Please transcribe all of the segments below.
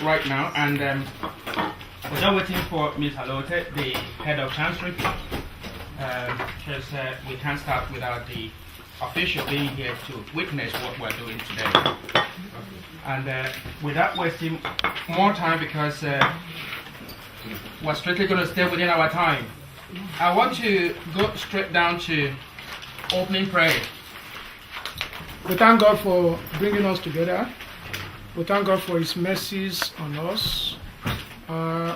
Right now, and without waiting for Ms. Halote, the head of Chancery, because we can't start without the official being here to witness what we're doing today. And without wasting more time, because we're strictly going to stay within our time, I want to go straight down to opening prayer. We thank God for bringing us together. We thank God for His mercies on us.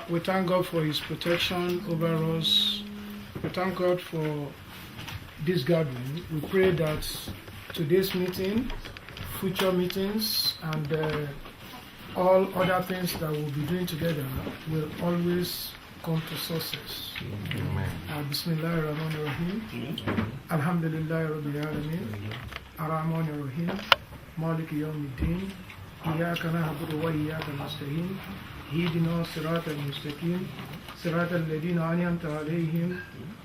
We thank God for His protection over us. We thank God for this gathering. We pray that today's meeting, future meetings, and all other things that we'll be doing together will always come to success. Bismillah ar-Rahman ar-Rahim. Alhamdulillah Rabbil Alameen. Ar-Rahman ar-Rahim. Malik Yawmiddin. إياك نعبد وإياك نستعين اهدنا الصراط المستقيم صراط الذين أنعمت عليهم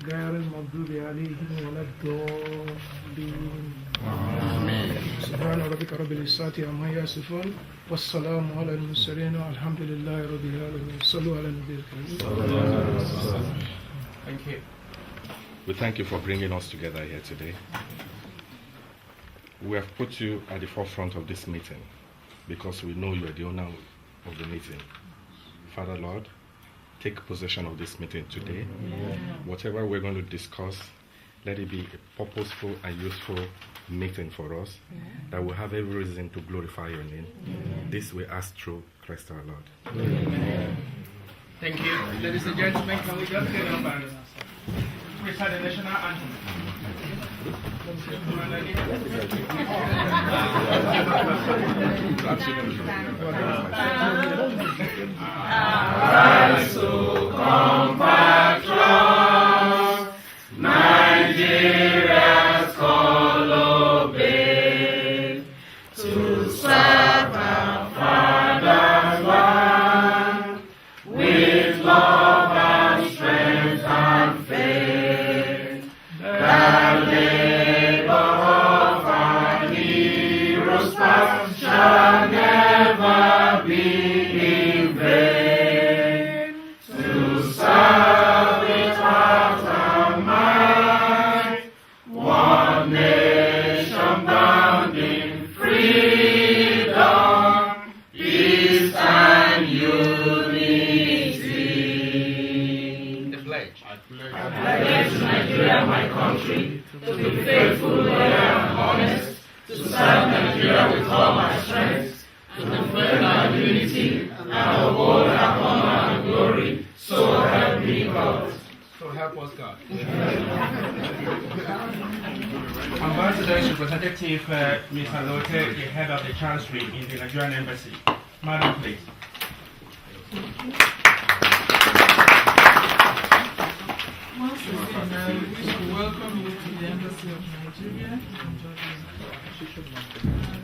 غير المغضوب عليهم ولا الضالين آمين سبحان ربك رب العزة عما يصفون والسلام على المرسلين والحمد لله رب العالمين صلوا على النبي الكريم. Thank you. We thank you for bringing us together here today. We have put you at the forefront of this meeting because we know you are the owner of the meeting. Father Lord, take possession of this meeting today. Whatever we're going to discuss, let it be a purposeful and useful meeting for us that will have every reason to glorify your name. This we ask through Christ our Lord. Amen. Thank you. Ladies and gentlemen, can we just get up and recite the national anthem? Arise, O compatriots, Nigeria's call obey, to serve our father's land with love and strength and faith. The labor of our heroes past shall never be in vain. To serve with heart and mind, one nation bound in freedom, peace and unity. The pledge. I pledge to Nigeria, my country, to be faithful, loyal, and honest, to serve Nigeria with all my strength, to defend our unity and uphold our honor and glory. So help me God. So help us God. Ambassador's representative, Ms. Alote, the head of the Chancery in the Nigerian Embassy. Madam, please. Once again, I wish to welcome you to the Embassy of Nigeria.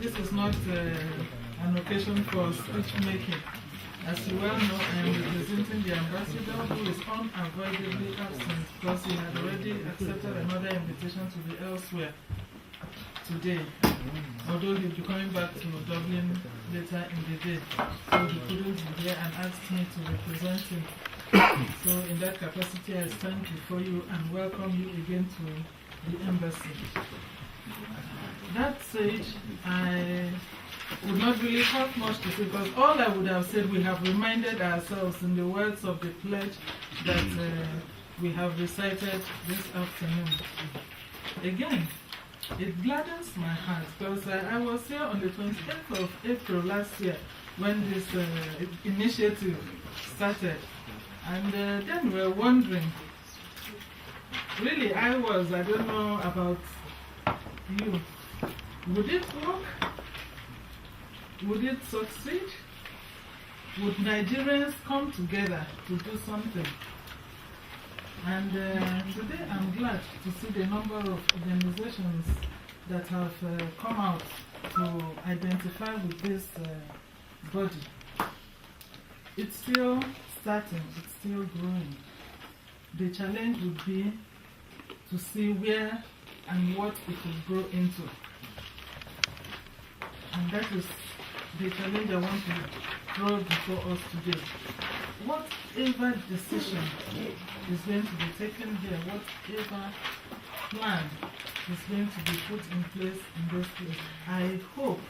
This is not an occasion for speech making. As you well know, I am representing the ambassador who is unavoidably absent because he had already accepted another invitation to be elsewhere today. Although he'll be coming back to Dublin later in the day, so he couldn't be here and asked me to represent him. So in that capacity, I stand before you and welcome you again to the embassy. That said, I would not really have much to say because all I would have said, we have reminded ourselves in the words of the pledge that we have recited this afternoon. Again, it gladdens my heart because I was here on the 28th of April last year when this initiative started. And then we were wondering, really I don't know about you, would it work? Would it succeed? Would Nigerians come together to do something? And today I'm glad to see the number of organizations that have come out to identify with this body. It's still starting, it's still growing. The challenge would be to see where and what it will grow into. And that is the challenge I want to throw before us today. Whatever decision is going to be taken here, whatever plan is going to be put in place in this place, I hope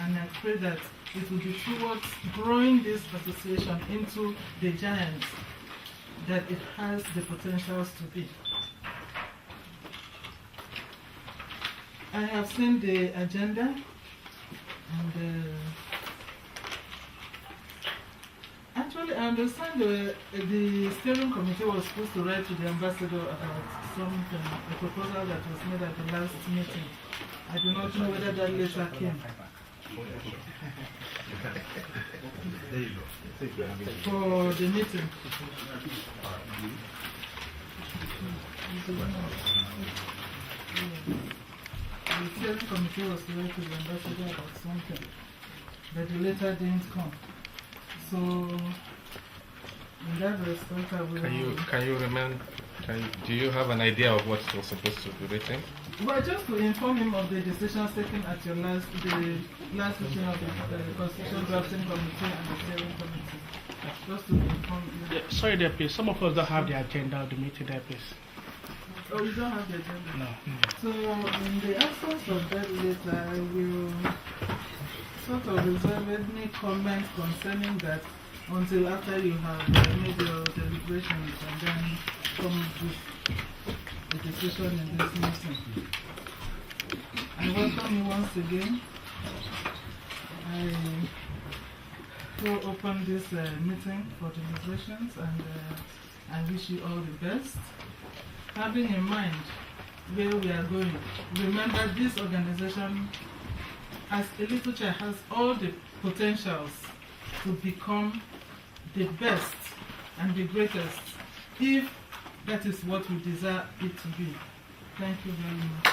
and I pray that it will be towards growing this association into the giant that it has the potentials to be. I have seen the agenda, and actually I understand the steering committee was supposed to write to the ambassador about something, a proposal that was made at the last meeting. I do not know whether that letter came. For the meeting. The steering committee was to write to the ambassador about something, but the letter didn't come. So, in that respect, I will... Do you have an idea of what was supposed to be written? Well, just to inform him of the decisions taken at the last meeting of the Constitution Drafting Committee and the Steering Committee. Just to inform him. Yeah, sorry there, please. Some of us don't have the agenda of the meeting there, please. Oh, you don't have the agenda? No. So, in the absence of that letter, I will sort of reserve any comment concerning that until after you have made your deliberations and then come with a decision in this meeting. I welcome you once again. I throw open this meeting for deliberations, and I wish you all the best. Having in mind where we are going, remember this organization as a little child has all the potentials to become the best and the greatest, if that is what we desire it to be. Thank you very much.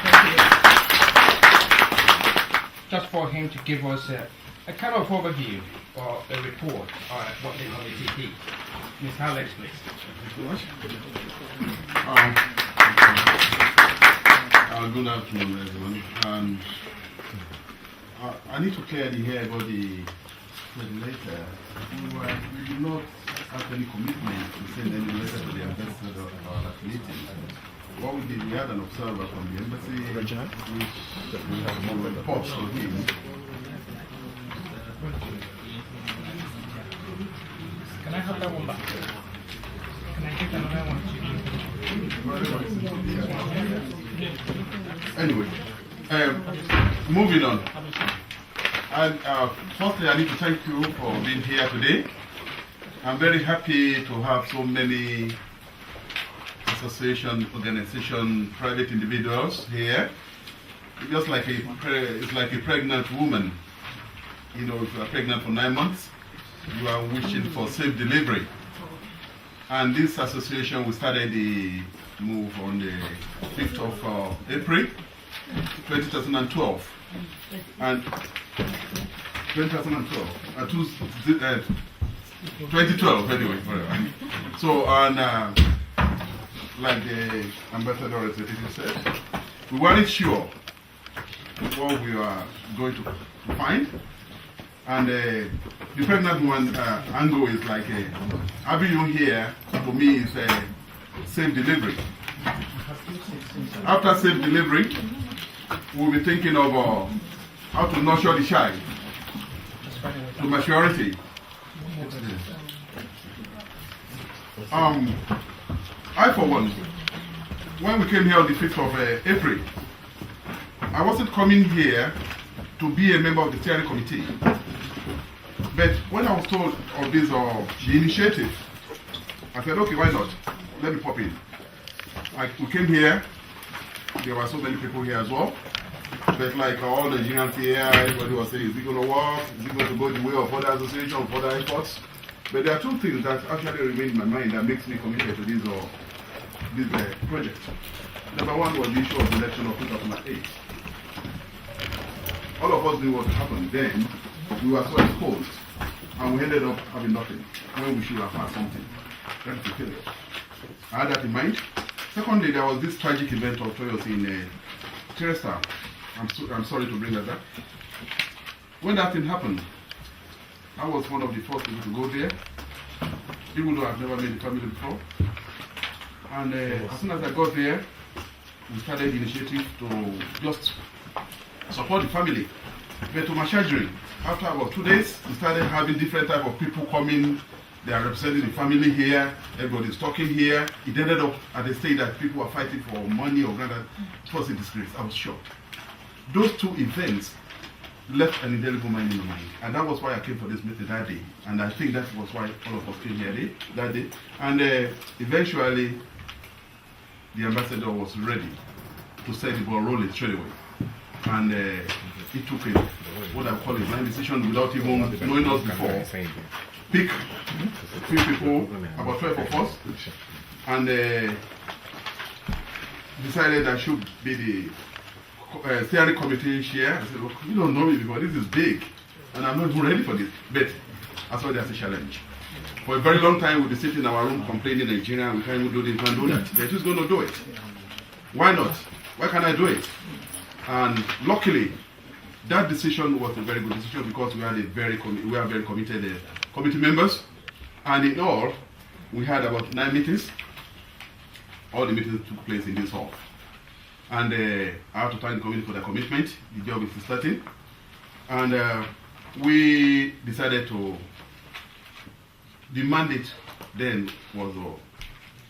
Thank you. Just for him to give us a kind of overview or a report on what the committee did. Ms. Alex, please. Good afternoon, everyone. And I need to clearly hear about the letter. We did not have any commitment to send any letter to the ambassador about that meeting. What we did, we had an observer from the embassy, which we have a report to him. Can I have that one back? Can I get another one? Anyway, moving on. And firstly, I need to thank you for being here today. I'm very happy to have so many association, organization, private individuals here. It's just like it's like a pregnant woman. You know, if you are pregnant for 9 months, you are wishing for safe delivery. And this association, we started the move on the 5th of April 2012. And 2012, 2012 anyway, whatever. So, and like the ambassador representative said, we weren't sure what we are going to find. And the pregnant one angle is like having you here for me is a safe delivery. After safe delivery, we'll be thinking of how to nurture the child to maturity. I, for one, when we came here on the 5th of April, I wasn't coming here to be a member of the steering committee. But when I was told of this the initiative, I said, okay, why not? Let me pop in. We came here. There were so many people here as well. But like all the Nigerians here, everybody was saying, is it going to work? Is it going to go the way of other associations, of other efforts? But there are two things that actually remain in my mind that makes me committed to this project. Number one was the issue of the election of 2008. All of us knew what happened then. We were so exposed, and we ended up having nothing when we should have had something. That's the failure. I had that in mind. Secondly, there was this tragic event of Toyos in Teresa. I'm sorry to bring that back. When that thing happened, I was one of the first people to go there, even though I've never met the family before. And as soon as I got there, we started the initiative to just support the family. But to my chagrin, after about 2 days, we started having different type of people coming. They are representing the family here. Everybody's talking here. It ended up at the stage that people were fighting for money or granted. It was a disgrace. I was shocked. Those two events left an indelible mind in my mind, and that was why I came for this meeting that day. And I think that was why all of us came here that day. And eventually, the ambassador was ready to set the ball rolling straight away. And it took what I call a blind decision without even knowing us before. Pick 3 people, about 12 of us, and decided I should be the steering committee chair. I said, look, you don't know me before, this is big, and I'm not even ready for this. But I saw there's a challenge. For a very long time, we'd be sitting in our room complaining Nigeria, we can't even do this, we can't do that. But who's going to do it? Why not? Why can't I do it? And luckily, that decision was a very good decision because we are very committed committee members, and in all, we had about 9 meetings. All the meetings took place in this hall. And I have to thank the committee for their commitment. The job is starting. And we decided the mandate then was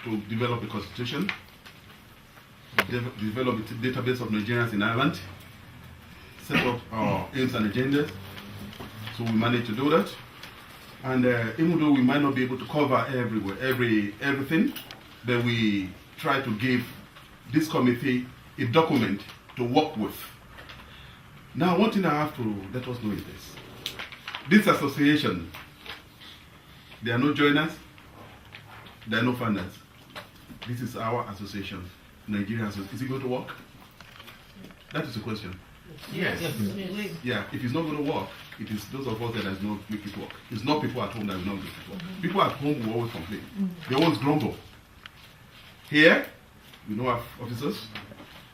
to develop a constitution, develop a database of Nigerians in Ireland, set up our aims and agendas. So we managed to do that. And even though we might not be able to cover everything, then we try to give this committee a document to work with. Now, one thing I have to let us know is this. This association, there are no joiners, there are no funders. This is our association, Nigeria Association. Is it going to work? That is the question. Yes. Yeah, if it's not going to work, it is those of us that does not make it work. It's not people at home that will not make it work. People at home will always complain. They always grumble. Here, we don't have officers,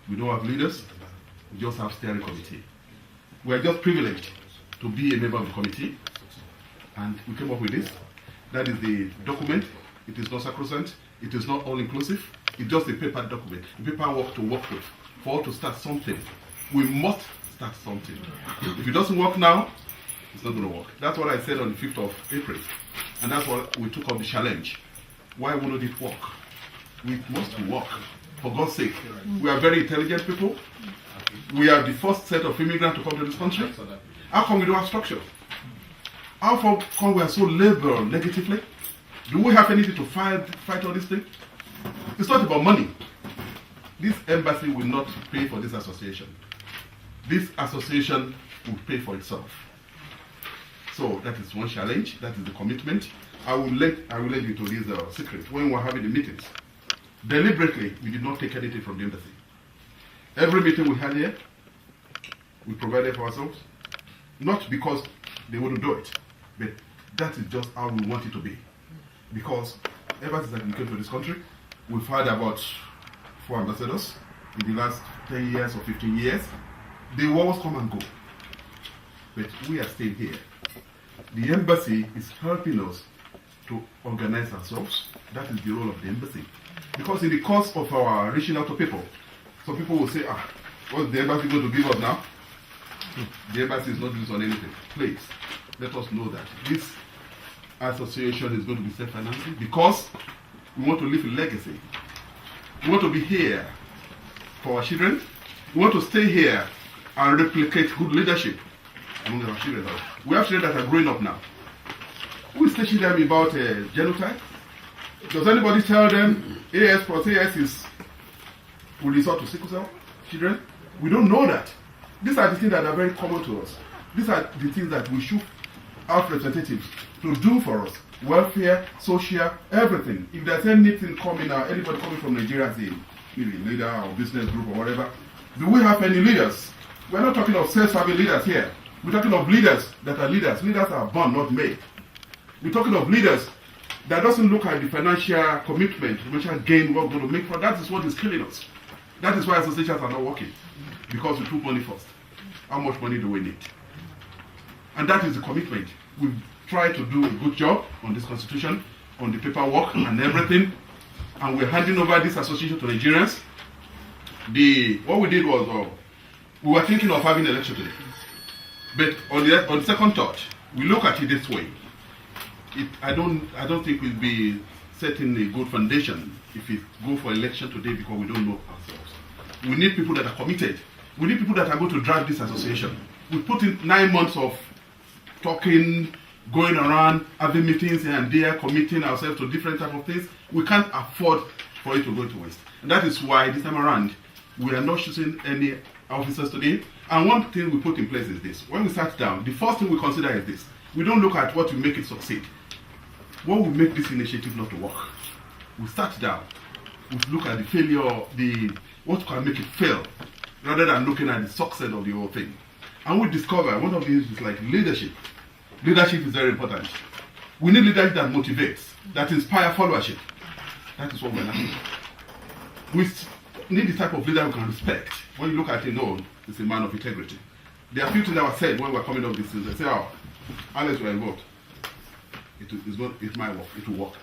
we don't have leaders, we just have steering committee. We are just privileged to be a member of the committee, and we came up with this. That is the document. It is not sacrosanct. It is not all-inclusive. It's just a paper document, a paperwork to work with. For us to start something, we must start something. If it doesn't work now, it's not going to work. That's what I said on the 5th of April. And that's what we took up the challenge. Why wouldn't it work? We must work. For God's sake. We are very intelligent people. We are the first set of immigrants to come to this country. How come we don't have structure? How come we are so liberal negatively? Do we have anything to fight all these things? It's not about money. This embassy will not pay for this association. This association will pay for itself. So that is one challenge. That is the commitment. I will let you to this secret. When we were having the meetings, deliberately, we did not take anything from the embassy. Every meeting we had here, we provided for ourselves. Not because they wouldn't do it, but that is just how we want it to be. Because ever since we came to this country, we've had about 4 ambassadors in the last 10 years or 15 years. They will always come and go. But we are staying here. The embassy is helping us to organize ourselves. That is the role of the embassy. Because in the course of our reaching out to people, some people will say, what's the embassy going to give us now? The embassy is not doing on anything. Please, let us know that this association is going to be self-financing because we want to leave a legacy. We want to be here for our children. We want to stay here and replicate good leadership among our children. We have children that are growing up now. nobody's teaching them about genotype. Does anybody tell them AS plus AS will result to sickle cell children? We don't know that. These are the things that are very common to us. These are the things that we should have representatives to do for us. Welfare, social, everything. If there's anything coming out, anybody coming from Nigeria as a maybe leader or business group or whatever, do we have any leaders? We're not talking of self-serving leaders here. We're talking of leaders that are leaders. Leaders are born, not made. We're talking of leaders that doesn't look at the financial commitment, financial gain we're going to make for. That is what is killing us. That is why associations are not working. Because we took money first. How much money do we need? And that is the commitment. We've tried to do a good job on this constitution, on the paperwork and everything. And we're handing over this association to Nigerians. What we did was, we were thinking of having an election today. But on the second thought, we look at it this way. I don't think we'll be setting a good foundation if we go for election today because we don't know ourselves. We need people that are committed. We need people that are going to drive this association. We put in 9 months of talking, going around, having meetings here and there, committing ourselves to different type of things. We can't afford for it to go to waste. And that is why this time around, we are not choosing any officers today. And one thing we put in place is this. When we sat down, the first thing we consider is this. We don't look at what will make it succeed. What will make this initiative not to work? We sat down. We look at the failure, what can make it fail, rather than looking at the success of the whole thing. And we discover one of these is like leadership. Leadership is very important. We need leadership that motivates, that inspires followership. That is what we're looking for. We need the type of leader we can respect. When you look at him, no, it's a man of integrity. There are a few things that were said when we were coming up with this. They say, oh, unless we're involved, it might work, it will work.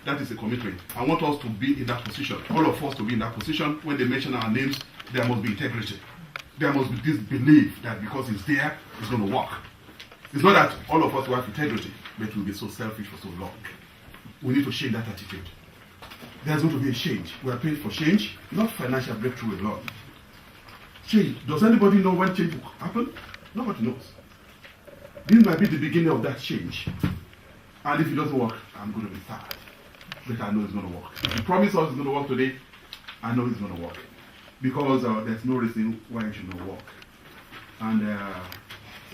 That is a commitment. I want us to be in that position. All of us to be in that position. When they mention our names, there must be integrity. There must be this belief that because it's there, it's going to work. It's not that all of us will have integrity, but we'll be so selfish for so long. We need to change that attitude. There's going to be a change. We are praying for change, not financial breakthrough alone. Change. Does anybody know when change will happen? Nobody knows. This might be the beginning of that change. And if it doesn't work, I'm going to be sad. But I know it's going to work. If you promise us it's going to work today, I know it's going to work. Because there's no reason why it should not work. And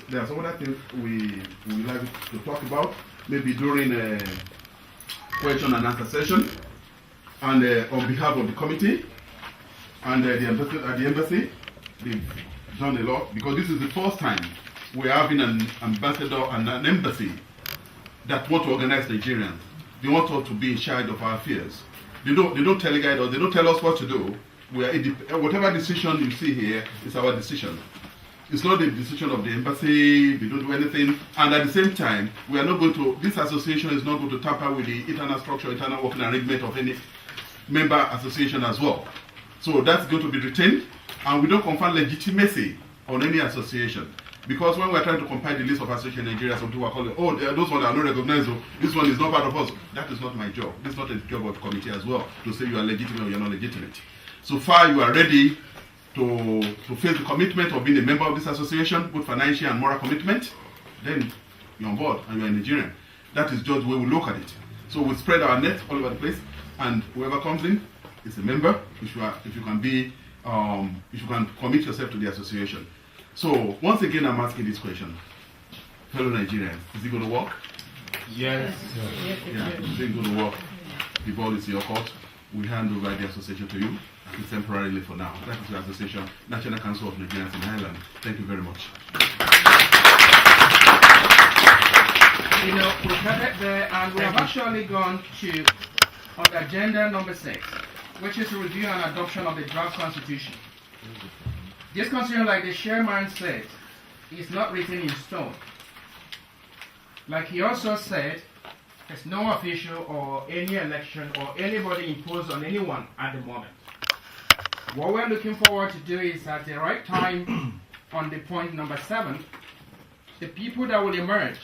there are some other things we like to talk about, maybe during a question and answer session, and on behalf of the committee and the embassy, they've done a lot, because this is the first time we're having an ambassador and an embassy that want to organize Nigerians. They want us to be in charge of our affairs. They don't teleguide us, they don't tell us what to do. Whatever decision you see here is our decision. It's not the decision of the embassy, we don't do anything. And at the same time, we are not going to, this association is not going to tamper with the internal structure, internal working arrangement of any member association as well. So that's going to be retained, and we don't confer legitimacy on any association. Because when we're trying to compile the list of associations in Nigeria, some people are calling, oh, those ones are not recognized, this one is not part of us. That is not my job. This is not a job of the committee as well, to say you are legitimate or you're not legitimate. So far, you are ready to face the commitment of being a member of this association, both financial and moral commitment, then you're on board and you're a Nigerian. That is just the way we look at it. So we spread our net all over the place, and whoever comes in is a member, if you can commit yourself to the association. So once again, I'm asking this question. Fellow Nigerians, is it going to work? Yes. Yeah, is it going to work? The ball is in your court. We hand over the association to you, at least temporarily for now. That is the association, National Council of Nigerians in Ireland. Thank you very much. You know, we started there, and we have actually gone to on agenda number 6, which is a review and adoption of the draft constitution. This constitution, like the chairman said, is not written in stone. Like he also said, there's no official or any election or anybody imposed on anyone at the moment. What we're looking forward to do is at the right time, on the point number 7, the people that will emerge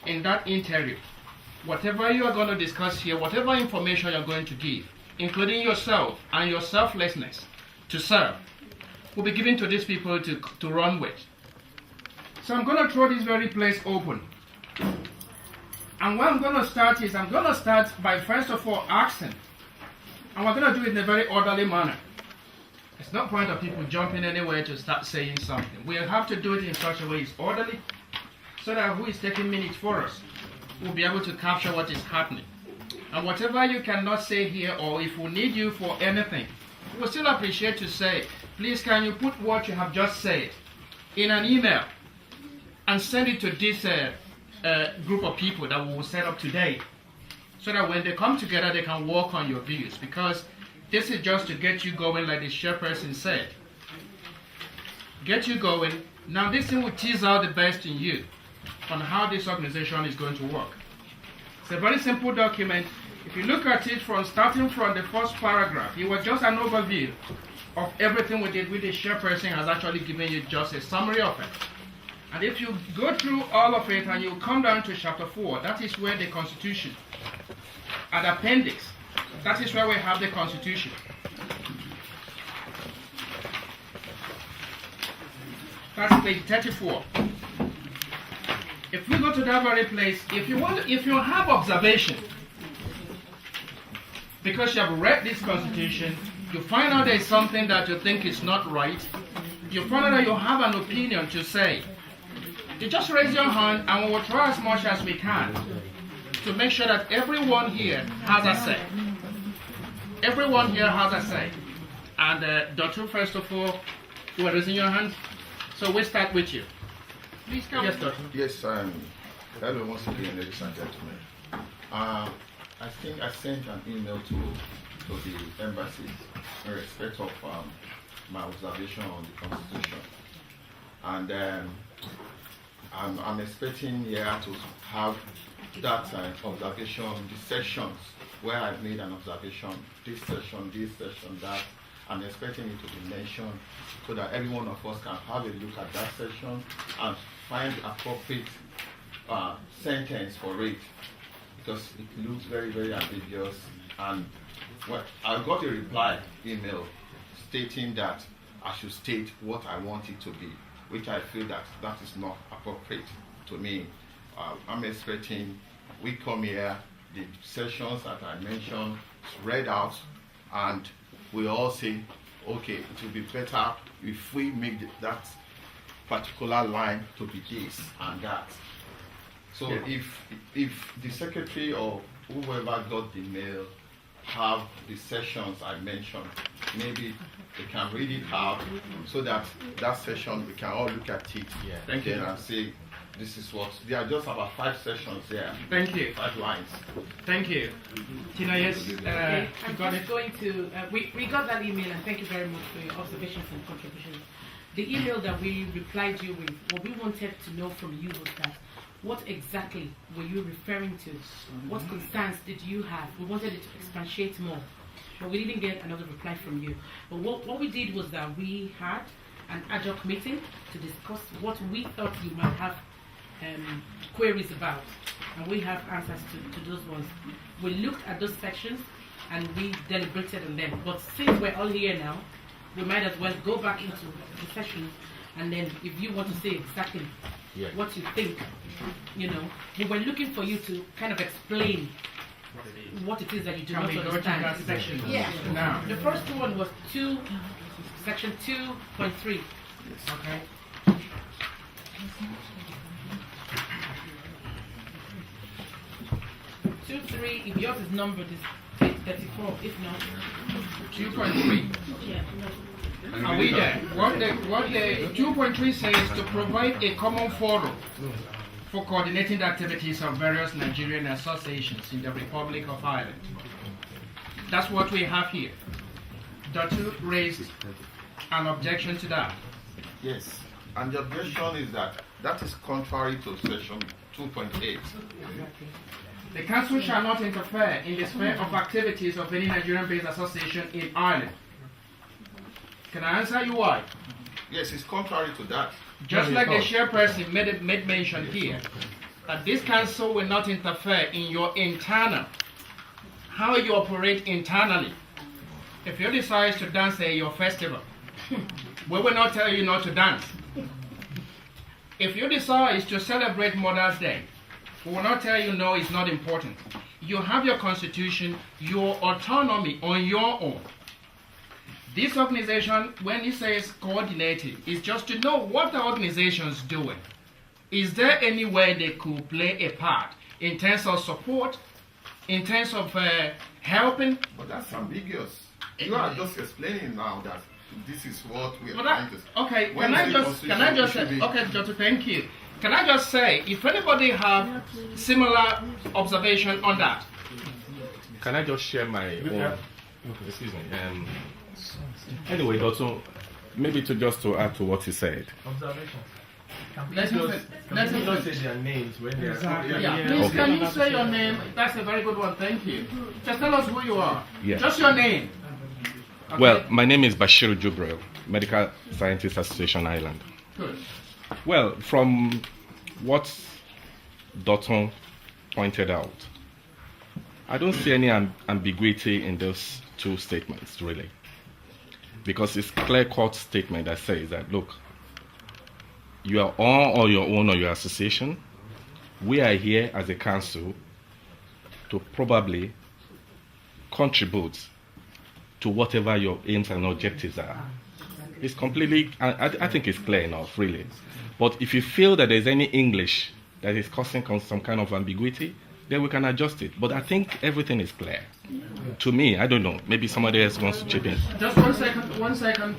in that interview, whatever you are going to discuss here, whatever information you're going to give, including yourself and your selflessness to serve, will be given to these people to run with. So I'm going to throw this very place open. And And what I'm going to start is, I'm going to start by first of all asking, and we're going to do it in a very orderly manner. It's no point of people jumping anywhere to start saying something. We have to do it in such a way it's orderly, so that who is taking minutes for us will be able to capture what is happening. And whatever you cannot say here, or if we need you for anything, we'll still appreciate to say, please can you put what you have just said in an email and send it to this group of people that we will set up today, so that when they come together they can work on your views, because this is just to get you going, like the chairperson said. Get you going. Now this thing will tease out the best in you on how this organization is going to work. It's a very simple document. If you look at it from starting from the first paragraph, it was just an overview of everything we did. With the chairperson has actually given you just a summary of it. And if you go through all of it and you come down to chapter 4, that is where the Constitution, and appendix, that is where we have the Constitution. That's page 34. If we go to that very place, if you have observation, because you have read this Constitution, you find out there is something that you think is not right, you find out that you have an opinion to say, you just raise your hand and we will try as much as we can to make sure that everyone here has a say. Everyone here has a say. And Dr. First of all, you are raising your hand, so we'll start with you. Please come. Yes, Doctor. Yes, hello once again, ladies and gentlemen. I think I sent an email to the embassies in respect of my observation on the Constitution. And I'm expecting here to have that observation, the sessions where I made an observation, this session, that. I'm expecting it to be mentioned so that every one of us can have a look at that session and find the appropriate sentence for it, because it looks very, very ambiguous. And well, I got a reply email stating that I should state what I want it to be, which I feel that is not appropriate to me. I'm expecting we come here, the sessions that I mentioned read out, and we all say, okay, it will be better if we make that particular line to be this and that. So yeah. If the secretary or whoever got the mail have the sessions I mentioned, maybe they can read it out so that session we can all look at it. Yeah. Thank you. And say, this is what, there are just about 5 sessions there. Thank you. 5 lines. Thank you. Tina, yes, okay, I'm just going to, we got that email, and thank you very much for your observations and contributions. The email that we replied you with, what we wanted to know from you was that, what exactly were you referring to? What concerns did you have? We wanted it to expatiate more, but we didn't get another reply from you. But what we did was that we had an ad hoc meeting to discuss what we thought you might have queries about, and we have answers to those ones. We looked at those sections and we deliberated on them, but since we're all here now, we might as well go back into the sessions, and then if you want to say exactly what you think, we were looking for you to kind of explain what it is that you do not understand. That section? Yeah. Now. The first one was section 2.3. Okay. 2.3, if yours is numbered, is page 34, if not. 2.3. Yeah. Are we there? What the 2.3 says to provide a common forum for coordinating the activities of various Nigerian associations in the Republic of Ireland. That's what we have here. Dr. raised an objection to that. Yes, and the objection is that is contrary to section 2.8. The Council shall not interfere in the sphere of activities of any Nigerian-based association in Ireland. Can I answer you why? Yes, it's contrary to that. Just like the chairperson made mention here, that this council will not interfere in your internal, how you operate internally. If you decide to dance at your festival, we will not tell you not to dance. If you decide to celebrate Mother's Day, We will not tell you no, it's not important. You have your constitution, your autonomy on your own. This organization, when it says coordinated, is just to know what the organization is doing. Is there any way they could play a part in terms of support, in terms of helping? But that's ambiguous. You are just explaining now that this is what we are But trying to say. okay, When can I is the just constitution say, issue okay, Jota, thank you. Can I just say, if anybody have similar observation on that? Can I just share my own? Excuse me. Anyway, Doctor, maybe to add to what he said. Observation. Let's Just say their names when they are. Exactly. Yeah, Yeah. please Okay. can you say your name? That's a very good one, thank you. Just tell us who you are. Yeah. Just your name. Okay? Well, my name is Bashir Jubril, Medical Scientists Association Ireland. Good. Well, from what Dotton pointed out, I don't see any ambiguity in those two statements, really. Because it's clear-cut statement that says that, look, you are on or your own or your association. We are here as a council to probably contribute to whatever your aims and objectives are. It's completely, I think it's clear enough, really. But if you feel that there's any English that is causing some kind of ambiguity, then we can adjust it. But I think everything is clear. To me, I don't know. Maybe somebody else wants to chip in. Just 1 second, 1 second.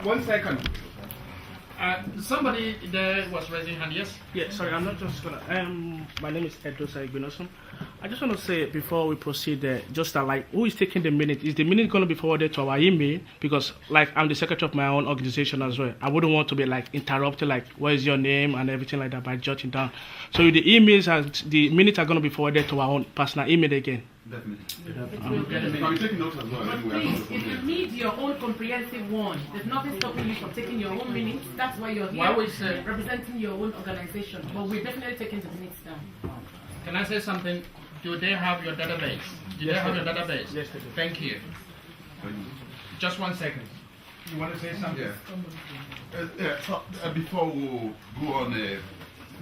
1 second. Somebody there was raising hand, yes? Yeah, sorry, I'm not just gonna. My name is Edrosa Igbinosum. I just want to say before we proceed, just that like, who is taking the minute? Is the minute going to be forwarded to our email? Because like, I'm the secretary of my own organization as well. I wouldn't want to be like interrupted, like, what is your name and everything like that by jotting down. So the emails and the minutes are going to be forwarded to our own personal email again. Definitely. Can we take notes as well? But Anyway, please, if you need your own comprehensive one, there's nothing stopping you from taking your own minutes. That's why you're Why here, we say- representing your own organization. But we're definitely taking the minutes down. Can I say something? Do they have your database? Do they have your database? Yes, they do. Thank you. Just 1 second. You want to say something? Before we go on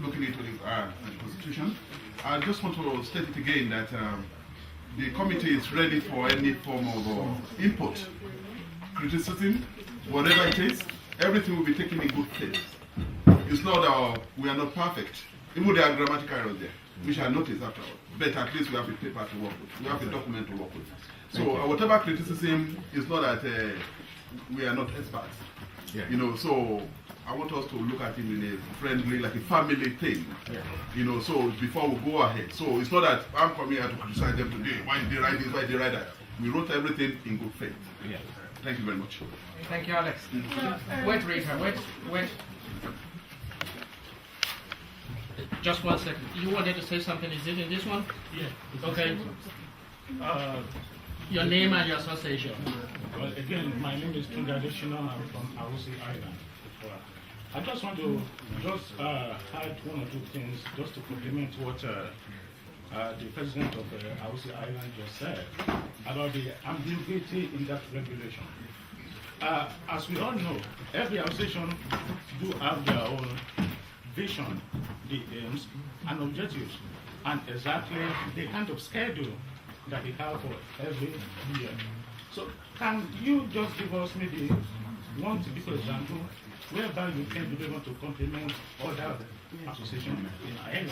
looking into the Constitution, I just want to state it again that the committee is ready for any form of input, criticism, whatever it is. Everything will be taken in good faith. It's not that we are not perfect. Even there are grammatical errors there, which I noticed after all. But at least we have a paper to work with. We have a document to work with. So whatever criticism is not that we are not experts. Yeah. You know, so I want us to look at it in a friendly, like a family thing. Yeah. You know, so before we go ahead. So it's not that I'm coming here to criticize them today. Why did they write this? Why did they write that? We wrote everything in good faith. Yeah. Thank you very much. Thank you, Alex. Wait, Rita, wait. Just 1 second. You wanted to say something, is it in this one? Yeah. Okay. Your name and your association. Well, again, my name is Tunde Adesina. I'm from Awusi Island. I just want to add one or two things just to complement what the president of Awusi Island just said about the ambiguity in that regulation. As we all know, every association do have their own vision, the aims and objectives, and exactly the kind of schedule that they have for every year. So can you just give us maybe one typical example whereby you can be able to complement other associations in Ireland?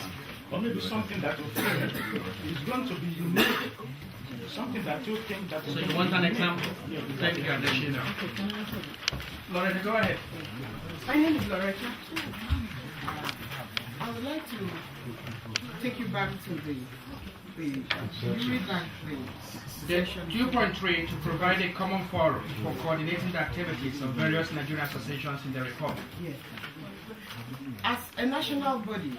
Or maybe something that you feel is going to be unique, something that you think that... So you want an example? Yeah, Thank you, Adeshina. Loretta, go ahead. My name is Loretta. I would like to take you back to the you read like the The 2.3 to provide a common forum for coordinating the activities of various Nigerian associations in the Republic. yes. As a national body,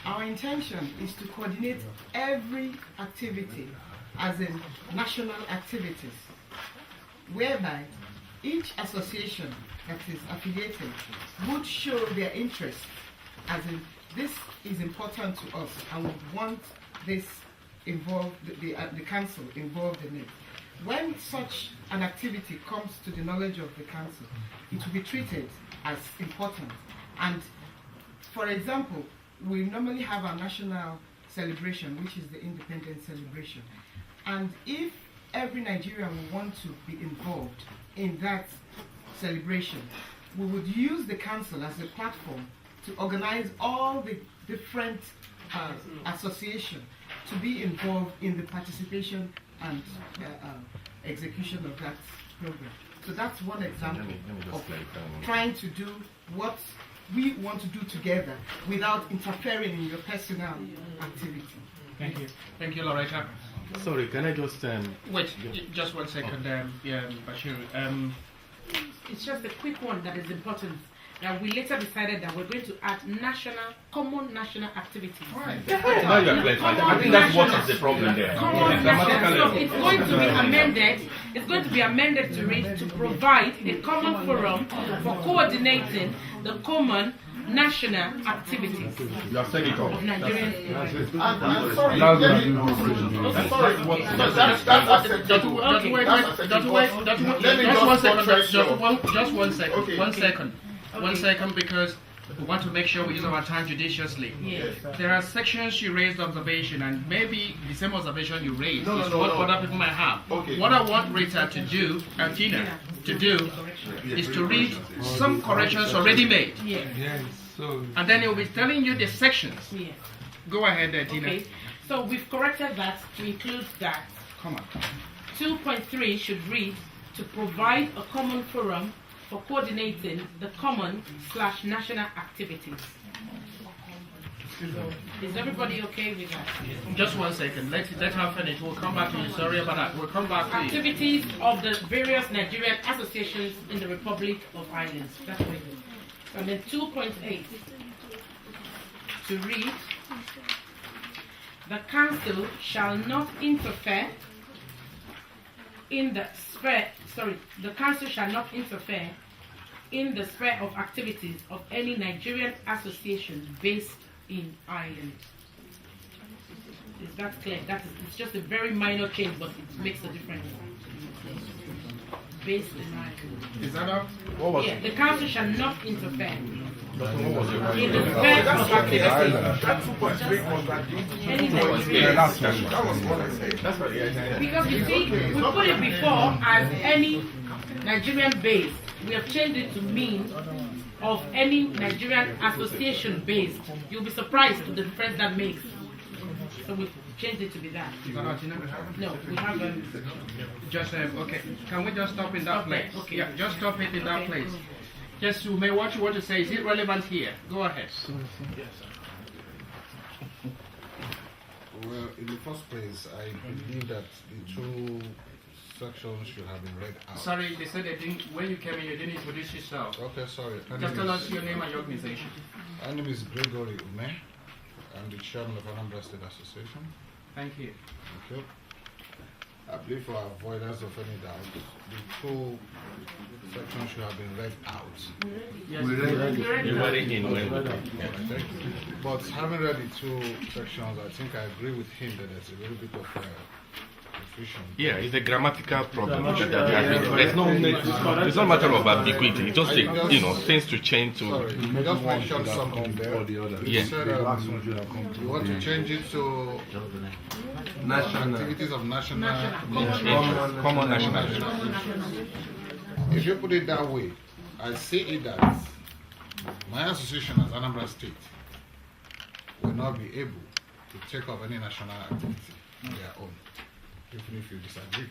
our intention is to coordinate every activity as in national activities, whereby each association that is affiliated would show their interest, as in this is important to us and we want this involved, the council involved in it. When such an activity comes to the knowledge of the council, it will be treated as important. And for example, we normally have our national celebration, which is the independence celebration. And if every Nigerian will want to be involved in that celebration, we would use the council as a platform to organize all the different associations to be involved in the participation and execution of that program. So that's one example of trying to do what we want to do together without interfering in your personal activity. Thank you. Thank you, Loretta. Sorry, can I just Wait, just 1 second, Bashir. It's just a quick one that is important. That we later decided that we're going to add common national activities. Right. Now you are clarifying. I think that's what is the problem there. Common national. So it's going to be amended. It's going to be amended to read to provide a common forum for coordinating the common national activities You have said it all. of Nigerian. I'm sorry, let me- sorry, Just 1 second. Okay. 1 second. 1 second, because we want to make sure we use our time judiciously. Yes. There are sections you raised observation, and maybe the same observation you raised No, is no, what no. other people might have. Okay. What I want Rita to do, and Tina to do, is to read some corrections already made, Yes. and then it will be telling you the sections. Yes. Go ahead, Tina. Okay. So we've corrected that to include that. Come on. 2.3 should read to provide a common forum for coordinating the common/national activities. Is everybody okay with that? Just 1 second. Let her finish. We'll come back to you. Sorry about that. We'll come back to you. Activities of the various Nigerian associations in the Republic of Ireland. That's what it is. And then 2.8 to read, the council shall not interfere in the sphere, the council shall not interfere in the sphere of activities of any Nigerian association based in Ireland. Is that clear? It's just a very minor change, but it makes a difference. Based in Ireland. Is that all? What was Yeah, the council shall not interfere What was it? in the sphere of activities. That 2.3 was that. Any Nigerian. That was what I said. That's what Because you see, we put it before as any Nigerian base. We have changed it to mean of any Nigerian association based. You'll be surprised to the difference that makes. So we changed it to be that. Is that all, Tina? No, we have Just okay. Can we just stop in that Okay, place? okay. Yeah, just stop it in that Okay. place. Just you may what you want to say. Is it relevant here? Go ahead. Well, in the first place, I believe that the two sections should have been read out. Sorry, they said they didn't. When you came in, you didn't introduce yourself. Okay, sorry. Just tell us your name and your organization. My name is Gregory Ume. I'm the chairman of Anambra State Association. Thank you. Thank you. I believe for avoidance of any doubt, the two sections should have been read out. Yes. You read it in when? Thank you. But having read the two sections, I think I agree with him that there's a little bit of confusion. Yeah, it's a grammatical problem. There's no, it's not a matter of ambiguity. It's just things to change to. Sorry, you just mentioned something there. Yeah. You said you want to change it to activities of national. Common national. If you put it that way, I see it that my association as Anambra State will not be able to take up any national activity on their own, even if you disagree.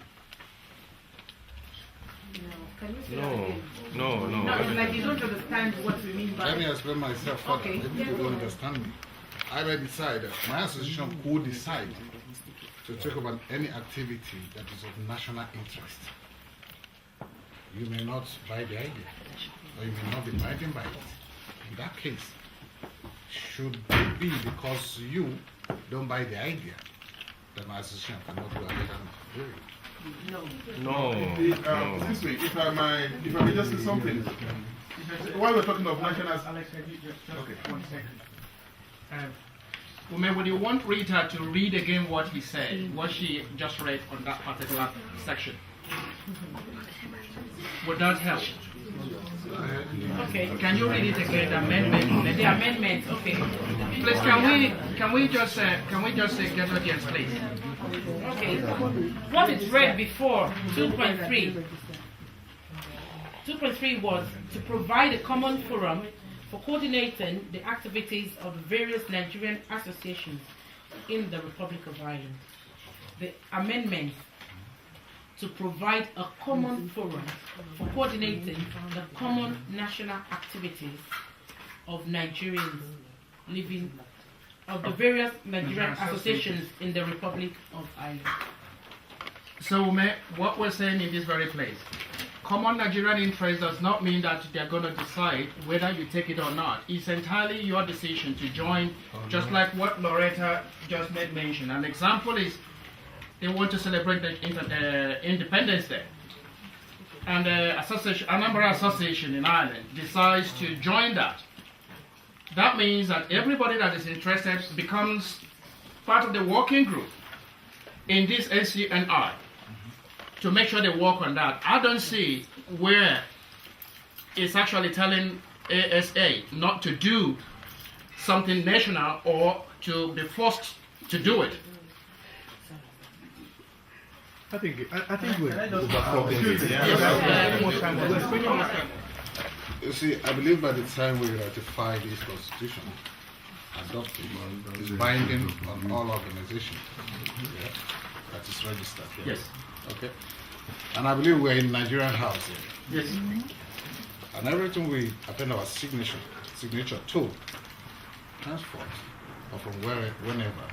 No. No, it's like you don't understand what we mean by. Let me explain myself further. Okay. Maybe you don't understand me. I may decide that my association could decide to take up any activity that is of national interest. You may not buy the idea, or you may not be abiding by it. In that case, should it be because you don't buy the idea that my association cannot go ahead and do it? No. Excuse me, if I may just say something. While we're talking of national. Alex, okay. 1 second. Women, would you want Rita to read again what he said, what she just read on that particular section? Would that help? Okay. Can you read it again? The amendment. The amendment. Okay. Please, can we just get audience, please? Okay. What is read before 2.3? 2.3 was to provide a common forum for coordinating the activities of the various Nigerian associations in the Republic of Ireland. The amendment to provide a common forum for coordinating the common national activities of Nigerians living, of the various Nigerian associations in the Republic of Ireland. So, what we're saying in this very place, common Nigerian interest does not mean that they're going to decide whether you take it or not. It's entirely your decision to join, just like what Loretta just made mention. An example is they want to celebrate the Independence Day. And Anambra Association in Ireland decides to join that. That means that everybody that is interested becomes part of the working group in this NCNI to make sure they work on that. I don't see where it's actually telling ASA not to do something national or to be forced to do it. I think we're You see, I believe by the time we ratify this constitution, adopt it, it's binding on all organizations that is registered here. Yes. Okay. And I believe we're in Nigerian house here. Yes. And everything we append our signature to, henceforth, or from whenever,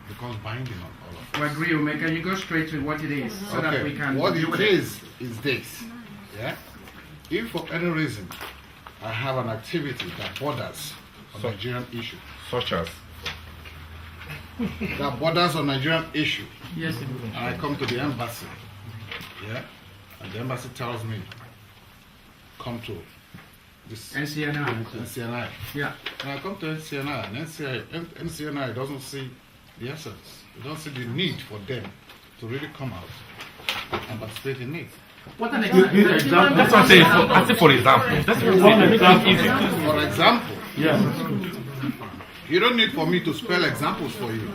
becomes binding on all of us. We agree, Ume. Can you go straight to what it is so that we can What deal it with is this. Yeah? If for any reason I have an activity that borders on Nigerian issue, Such as? that borders on Nigerian issue, Yes. and I come to the embassy, yeah, and the embassy tells me, come to this NCNI. Yeah. And I come to NCNI, and NCNI doesn't see the essence. They don't see the need for them to really come out and participate in it. What an example. That's what I'm saying. I say for example. That's what I'm saying. For example, Yeah. you don't need for me to spell examples for you.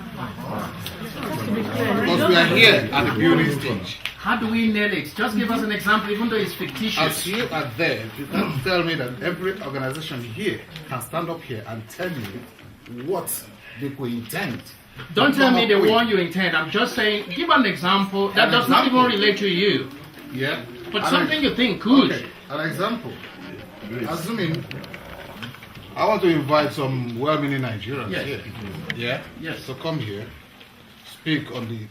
Because we are here at the building stage. How do we nail it? Just give us an example, even though it's fictitious. As you are there, you can't tell me that every organization here can stand up here and tell you what they could intend. Don't tell me the one you intend. I'm just saying, give an example that does not even relate to you. Yeah. But something you think could. Okay. An example. Assuming I want to invite some well-meaning Nigerians here. Yeah? Yes. So come here, speak on the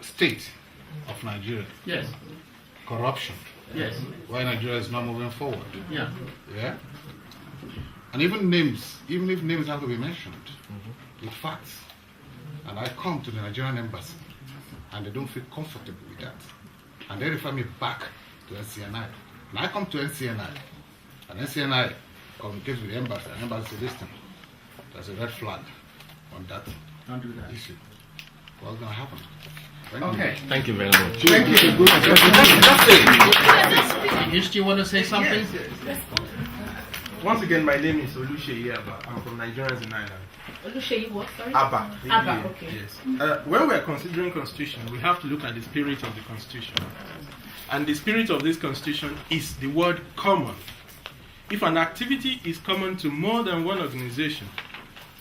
state of Nigeria. Yes. Corruption. Yes. Why Nigeria is not moving forward. Yeah. Yeah? And even if names have to be mentioned, with facts. And I come to the Nigerian embassy and they don't feel comfortable with that. And they refer me back to NCNI. And I come to NCNI and NCNI communicates with the embassy and the embassy says, listen, there's a red flag on that issue. What's going to happen? Thank you very much. Thank you. That's it. You still want to say something? Once again, my name is Oluseyi Abba. I'm from Nigerians in Ireland. Oluseyi what? Sorry? Abba. Abba, okay. Yes. When we are considering constitution, we have to look at the spirit of the constitution. And the spirit of this constitution is the word common. If an activity is common to more than one organization,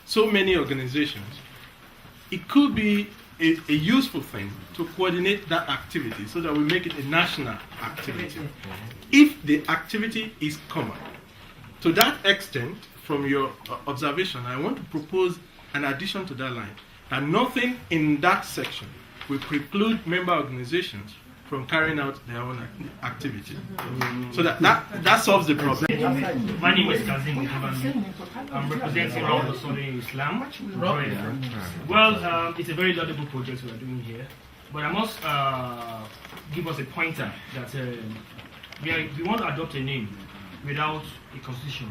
so many organizations, it could be a useful thing to coordinate that activity so that we make it a national activity. If the activity is common. To that extent, from your observation, I want to propose an addition to that line, that nothing in that section will preclude member organizations from carrying out their own activity. So that solves the problem. My name is Kazim. I'm representing Raul Osole Islam. Well, it's a very laudable project we are doing here, but I must give us a pointer that we want to adopt a name without a constitution.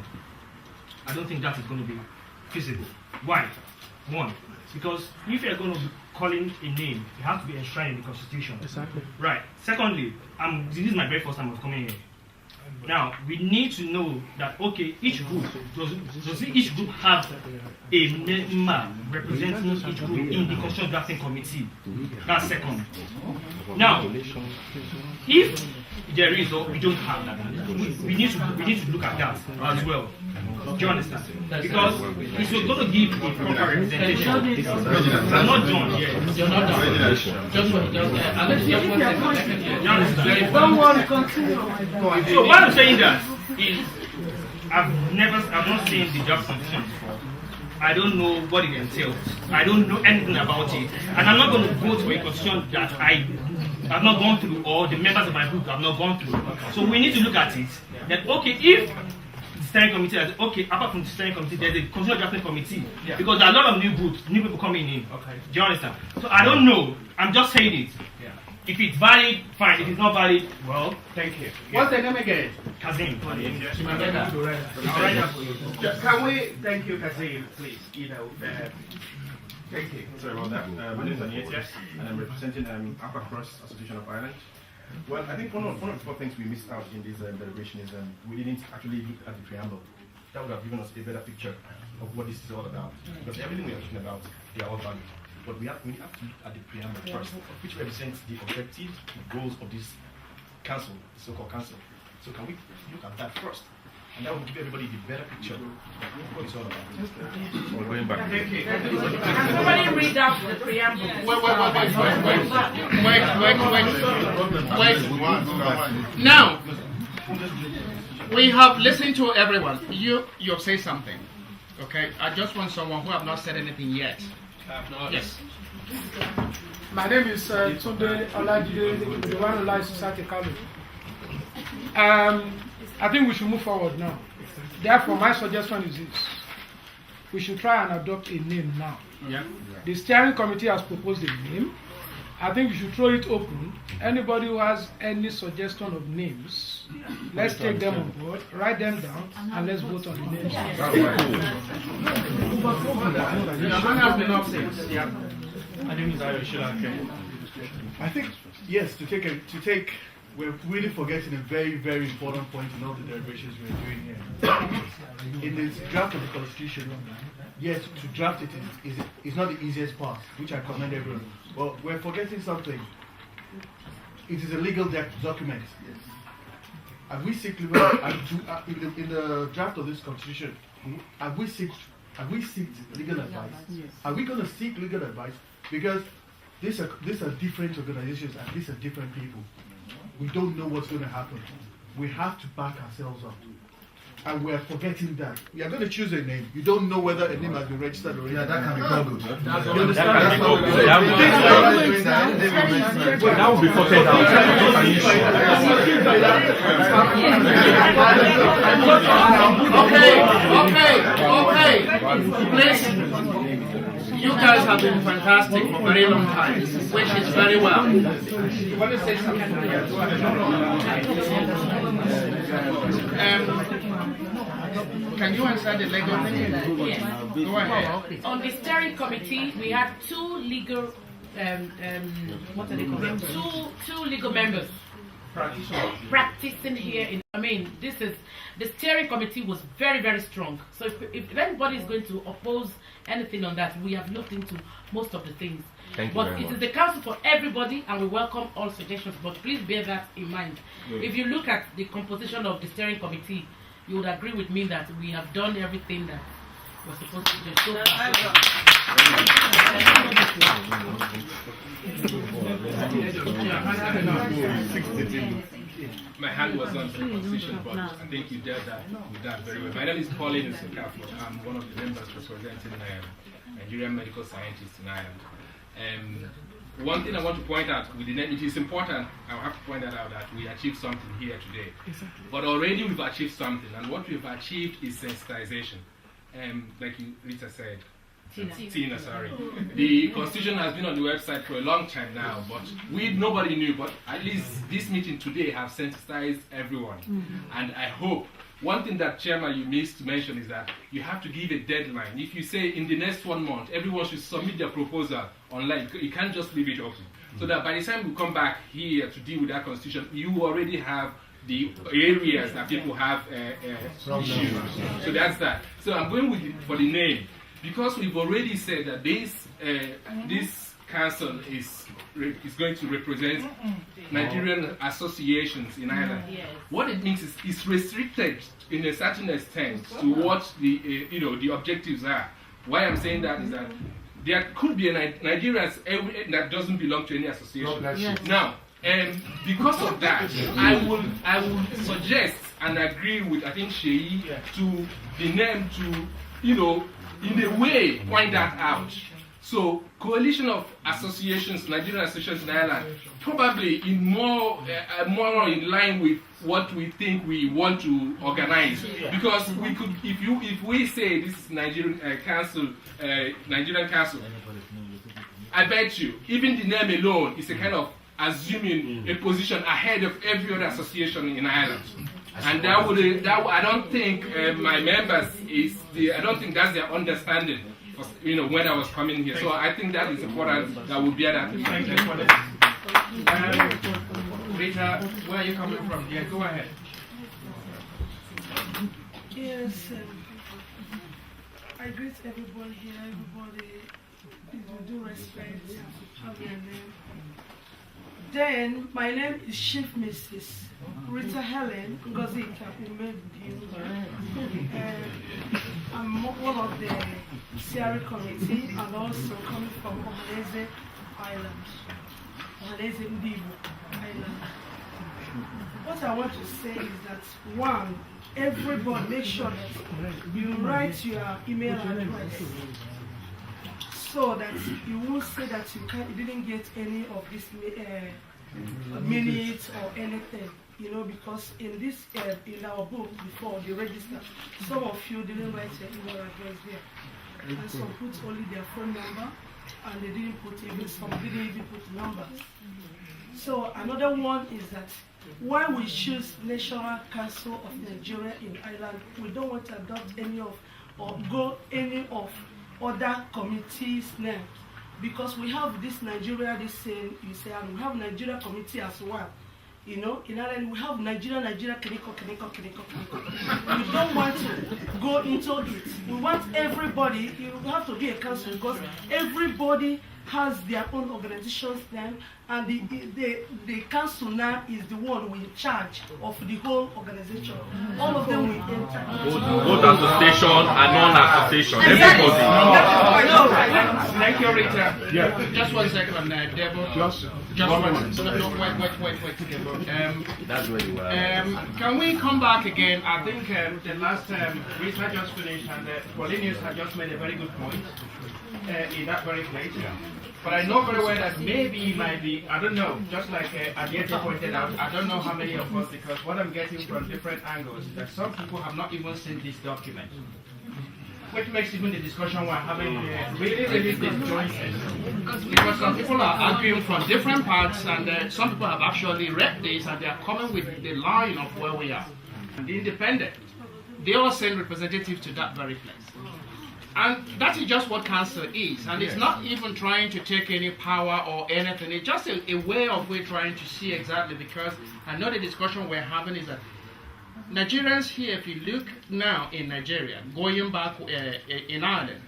I don't think that is going to be feasible. Why? One, Because if you're going to be calling a name, it has to be enshrined in the Constitution. Exactly. Right. Secondly, this is my very first time of coming here. Now, we need to know that, okay, each group, does each group have a member representing each group in the Constitution Drafting Committee? That's second. Now, if there is or we don't have that, we need to look at that as well. Do you understand? Because if you're going to give a proper representation, I'm not done yet. You're not done. Don't want to continue. So why I'm saying that is I've not seen the draft constitution before. I don't know what it entails. I don't know anything about it, and I'm not going to vote for a constitution that I have not gone through, or the members of my group have not gone through. So we need to look at it. That okay, if the steering committee has okay, apart from the steering committee, there's a constitutional drafting committee because there are a lot of new groups, new people coming in. Okay, do you understand? So I don't know. I'm just saying it. If it's valid, fine. If it's not valid, well, thank you. What's the name again? Kazim. Can we thank you, Kazim, please? Thank you. Sorry about that. My name is Anietias, and I'm representing Upper Cross Association of Ireland. Well, I think one of the four things we missed out in this deliberation is we didn't actually look at the preamble. That would have given us a better picture of what this is all about. Because everything we are talking about, they are all valid. But we have to look at the preamble first, which represents the objectives, the goals of this council, the so-called council. So can we look at that first? And that will give everybody the better picture of what it's all about. We're going back. Can somebody read out the preamble? Wait. Now, we have listened to everyone. You say something. Okay? I just want someone who have not said anything yet. Yes. My name is Tunde Olajide, the one who lies Society Kalu. I think we should move forward now. Therefore, my suggestion is this. We should try and adopt a name now. Yeah. The steering committee has proposed a name. I think you should throw it open. Anybody who has any suggestion of names, let's take them on board, write them down, and let's vote on the names. I think, yes, we're really forgetting a very, very important point in all the deliberations we're doing here. In this draft of the Constitution, yes, to draft it is not the easiest part, which I commend everyone. But we're forgetting something. It is a legal document. And we seek legal, in the draft of this Constitution, have we seek legal advice? Are we going to seek legal advice? Because these are different organizations and these are different people. We don't know what's going to happen. We have to back ourselves up. And we're forgetting that. We are going to choose a name. You don't know whether a name has been registered already. Yeah, that can be called good. You understand? That would be sorted out. Okay. Please. You guys have been fantastic for a very long time, which is very well. You want to say something? Can you answer the legal thing? Yes. Go ahead. On the steering committee, we have two legal, what are they called? Two legal members practicing here. The steering committee was very, very strong. So if anybody is going to oppose anything on that, we have looked into most of the things. But it is the council for everybody, and we welcome all suggestions. But please bear that in mind. If you look at the composition of the steering committee, you would agree with me that we have done everything that we're supposed to do. So my hand was on for the constitution, but I think you did that very well. My name is Pauline Nsukafo. I'm one of the members representing Nigerian medical scientists in Ireland. One thing I want to point out, it is important, I have to point that out, that we achieved something here today. Exactly. But already we've achieved something, and what we've achieved is sensitization. Like Rita said, Tina, sorry. The Constitution has been on the website for a long time now, but nobody knew. But at least this meeting today has sensitized everyone. And I hope one thing that Chairman you missed to mention is that you have to give a deadline. If you say in the next 1 month, everyone should submit their proposal online, you can't just leave it open. So that by the time we come back here to deal with that constitution, you already have the areas that people have issues. So that's that. So I'm going for the name, because we've already said that this council is going to represent Nigerian associations in Ireland. What it means is it's restricted in a certain extent to what the the objectives are. Why I'm saying that is that there could be a Nigerians that doesn't belong to any association. Now, because of that, I will suggest and agree with, I think, Sheyi, to the name to, in a way, point that out. So, coalition of associations, Nigerian associations in Ireland, probably in more in line with what we think we want to organize. Because we could, if we say this is Nigerian council, I bet you, even the name alone is a kind of assuming a position ahead of every other association in Ireland. And that would I don't think my members I don't think that's their understanding. When I was coming here, so I think that is important. That would be at Thank you for this. Rita, where are you coming from? Yeah, go ahead. Yes, I greet everybody here. Everybody, with due respect, have their name. Then, my name is Chief Mrs. Rita Helen Ngozika Umebiu. I'm one of the CRE committee and also coming from Ohaneze Island. Ohaneze Ndibo Island. What I want to say is that, one, everybody make sure that you write your email address so that you won't say that you didn't get any of this minutes or anything, because in this in our book before the register, some of you didn't write your email address there, and some put only their phone number, and they didn't put some didn't even put numbers. So another one is that why we choose National Council of Nigeria in Ireland, we don't want to adopt any of or go any of other committees name, because we have this Nigeria, and we have Nigeria committee as well. In Ireland we have Nigeria, Kiniko. We don't want to go into it. We want everybody, you have to be a council because everybody has their own organizations then, and the council now is the one who is in charge of the whole organization. All of them will enter. Both association and non-association. Exactly. Everybody. Thank you, Rita. Yeah. Just 1 second, Debo. Just wait. That's where you are. Can we come back again? I think the last Rita just finished, and Paulinius had just made a very good point in that very place. Yeah. But I know very well that maybe it might be, I don't know, just like Adiete pointed out, I don't know how many of us, because what I'm getting from different angles is that some people have not even seen this document, which makes even the discussion we're having really disjointed. Because some people are arguing from different parts, and some people have actually read this, and they are coming with the line of where we are. And the independent, they all send representatives to that very place. And that is just what council is, and it's not even trying to take any power or anything. It's just a way of we're trying to see exactly, because I know the discussion we're having is that Nigerians here, if you look now in Nigeria, going back in Ireland,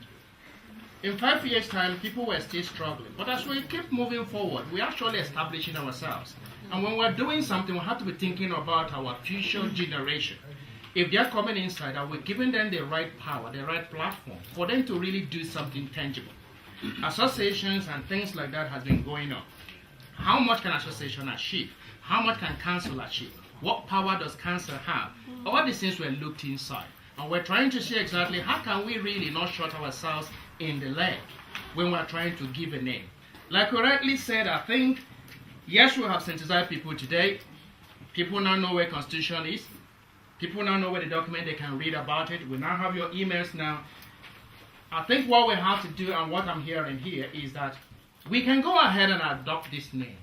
in 5 years' time, people were still struggling. But as we keep moving forward, we're actually establishing ourselves. And when we're doing something, we have to be thinking about our future generation. If they're coming inside, are we giving them the right power, the right platform for them to really do something tangible? Associations and things like that has been going on. How much can association achieve? How much can council achieve? What power does council have? All these things were looked inside. And we're trying to see exactly how can we really not shut ourselves in the leg when we're trying to give a name. Like we rightly said, I think, yes, we have sensitized people today. People now know where Constitution is. People now know where the document, they can read about it. We now have your emails now. I think what we have to do, and what I'm hearing here, is that we can go ahead and adopt this name.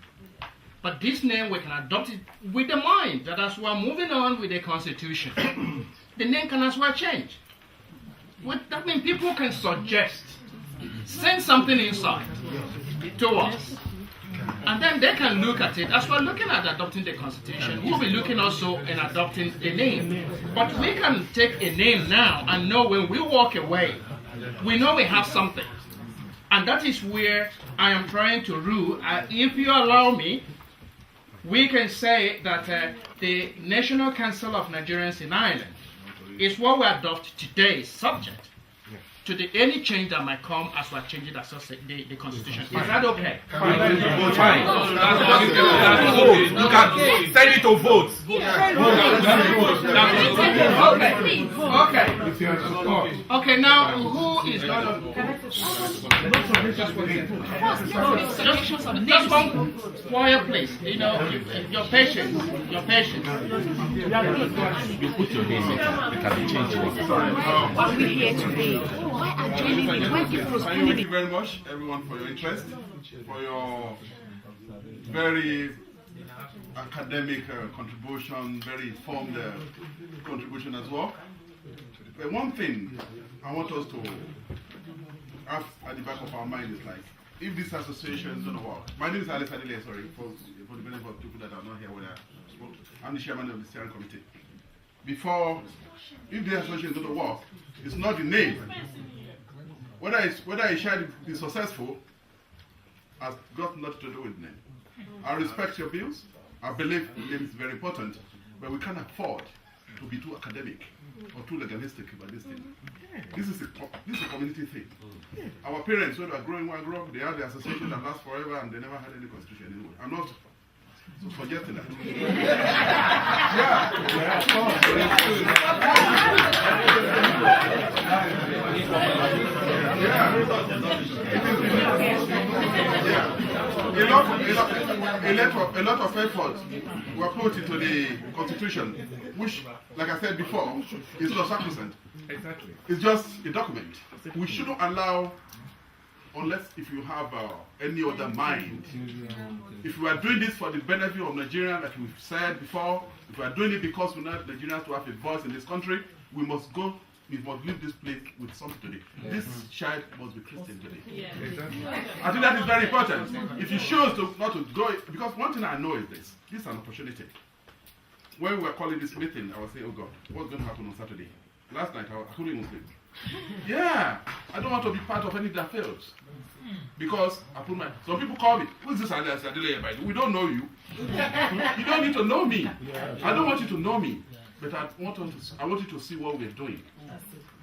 But this name, we can adopt it with the mind that as we're moving on with the Constitution, the name can as well change. That means people can suggest, send something inside to us, and then they can look at it as we're looking at adopting the constitution. We'll be looking also in adopting the name. But we can take a name now and know when we walk away, we know we have something. And that is where I am trying to rule. If you allow me, we can say that the National Council of Nigerians in Ireland is what we adopt today, subject to any change that might come as we're changing the constitution. Is that okay? Fine. You can send it to vote. Okay, now who is going to... Just one quiet please. You know, your patience. Your patience. You put your name in, it can be changed. Why are we here today? Why are joining it? Why keep postponing Thank you it? very much, everyone, for your interest, for your very academic contribution, very informed contribution as well. But one thing I want us to have at the back of our mind is like, if this association is going to work. My name is Alex Adele, sorry, for the benefit of people that are not here when I spoke. I'm the chairman of the steering committee. If the association is going to work, it's not the name. Whether a child is successful has got nothing to do with name. I respect your views. I believe the name is very important, but we can't afford to be too academic or too legalistic about this thing. This is a community thing. Our parents, when they were growing up, they had the association that lasts forever and they never had any constitution anyway. I'm not suggesting that. A lot of effort were put into the constitution, which, like I said before, is not sacrosanct. Exactly. It's just a document. We shouldn't allow, unless if you have any other mind. If we are doing this for the benefit of Nigeria, like we've said before, if we are doing it because we want Nigerians to have a voice in this country, we must leave this place with something today. This child must be Christian today. Exactly. I think that is very important. If you choose not to go, because one thing I know is this is an opportunity. When we were calling this meeting, I was saying, oh God, what's going to happen on Saturday? Last night, I couldn't even sleep. Yeah, I don't want to be part of any that fails. Because some people call me, who is this Alias Adele? We don't know you. You don't need to know me. I don't want you to know me. But I want you to see what we're doing.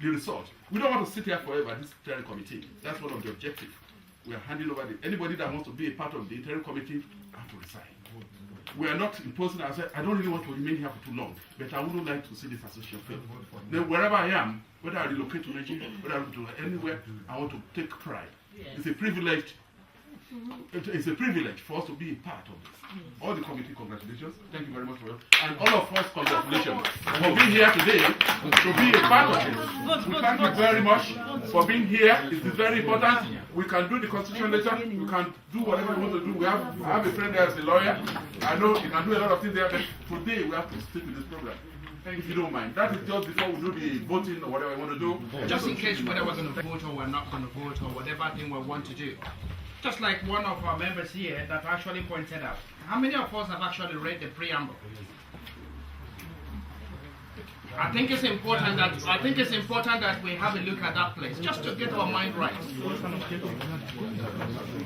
The result. We don't want to sit here forever, this steering committee. That's one of the objectives. We are handing over anybody that wants to be a part of the interim committee have to resign. We are not imposing ourselves. I don't really want to remain here for too long, but I wouldn't like to see this association fail. Then wherever I am, whether I relocate to Nigeria, whether I go to anywhere, I want to take pride. It's a privilege. It's a privilege for us to be a part of this. All the committee, congratulations. Thank you very much for it. And all of us, congratulations for being here today to be a part of it. We thank you very much for being here. It is very important. We can do the constitution later. We can do whatever we want to do. I have a friend there as a lawyer. I know you can do a lot of things there, but today we have to stick with this program. If you don't mind. That is just before we do the voting or whatever we want to do. Just in case whether we're going to vote or we're not going to vote or whatever thing we want to do. Just like one of our members here that actually pointed out. How many of us have actually read the preamble? I think it's important that we have a look at that place just to get our mind right.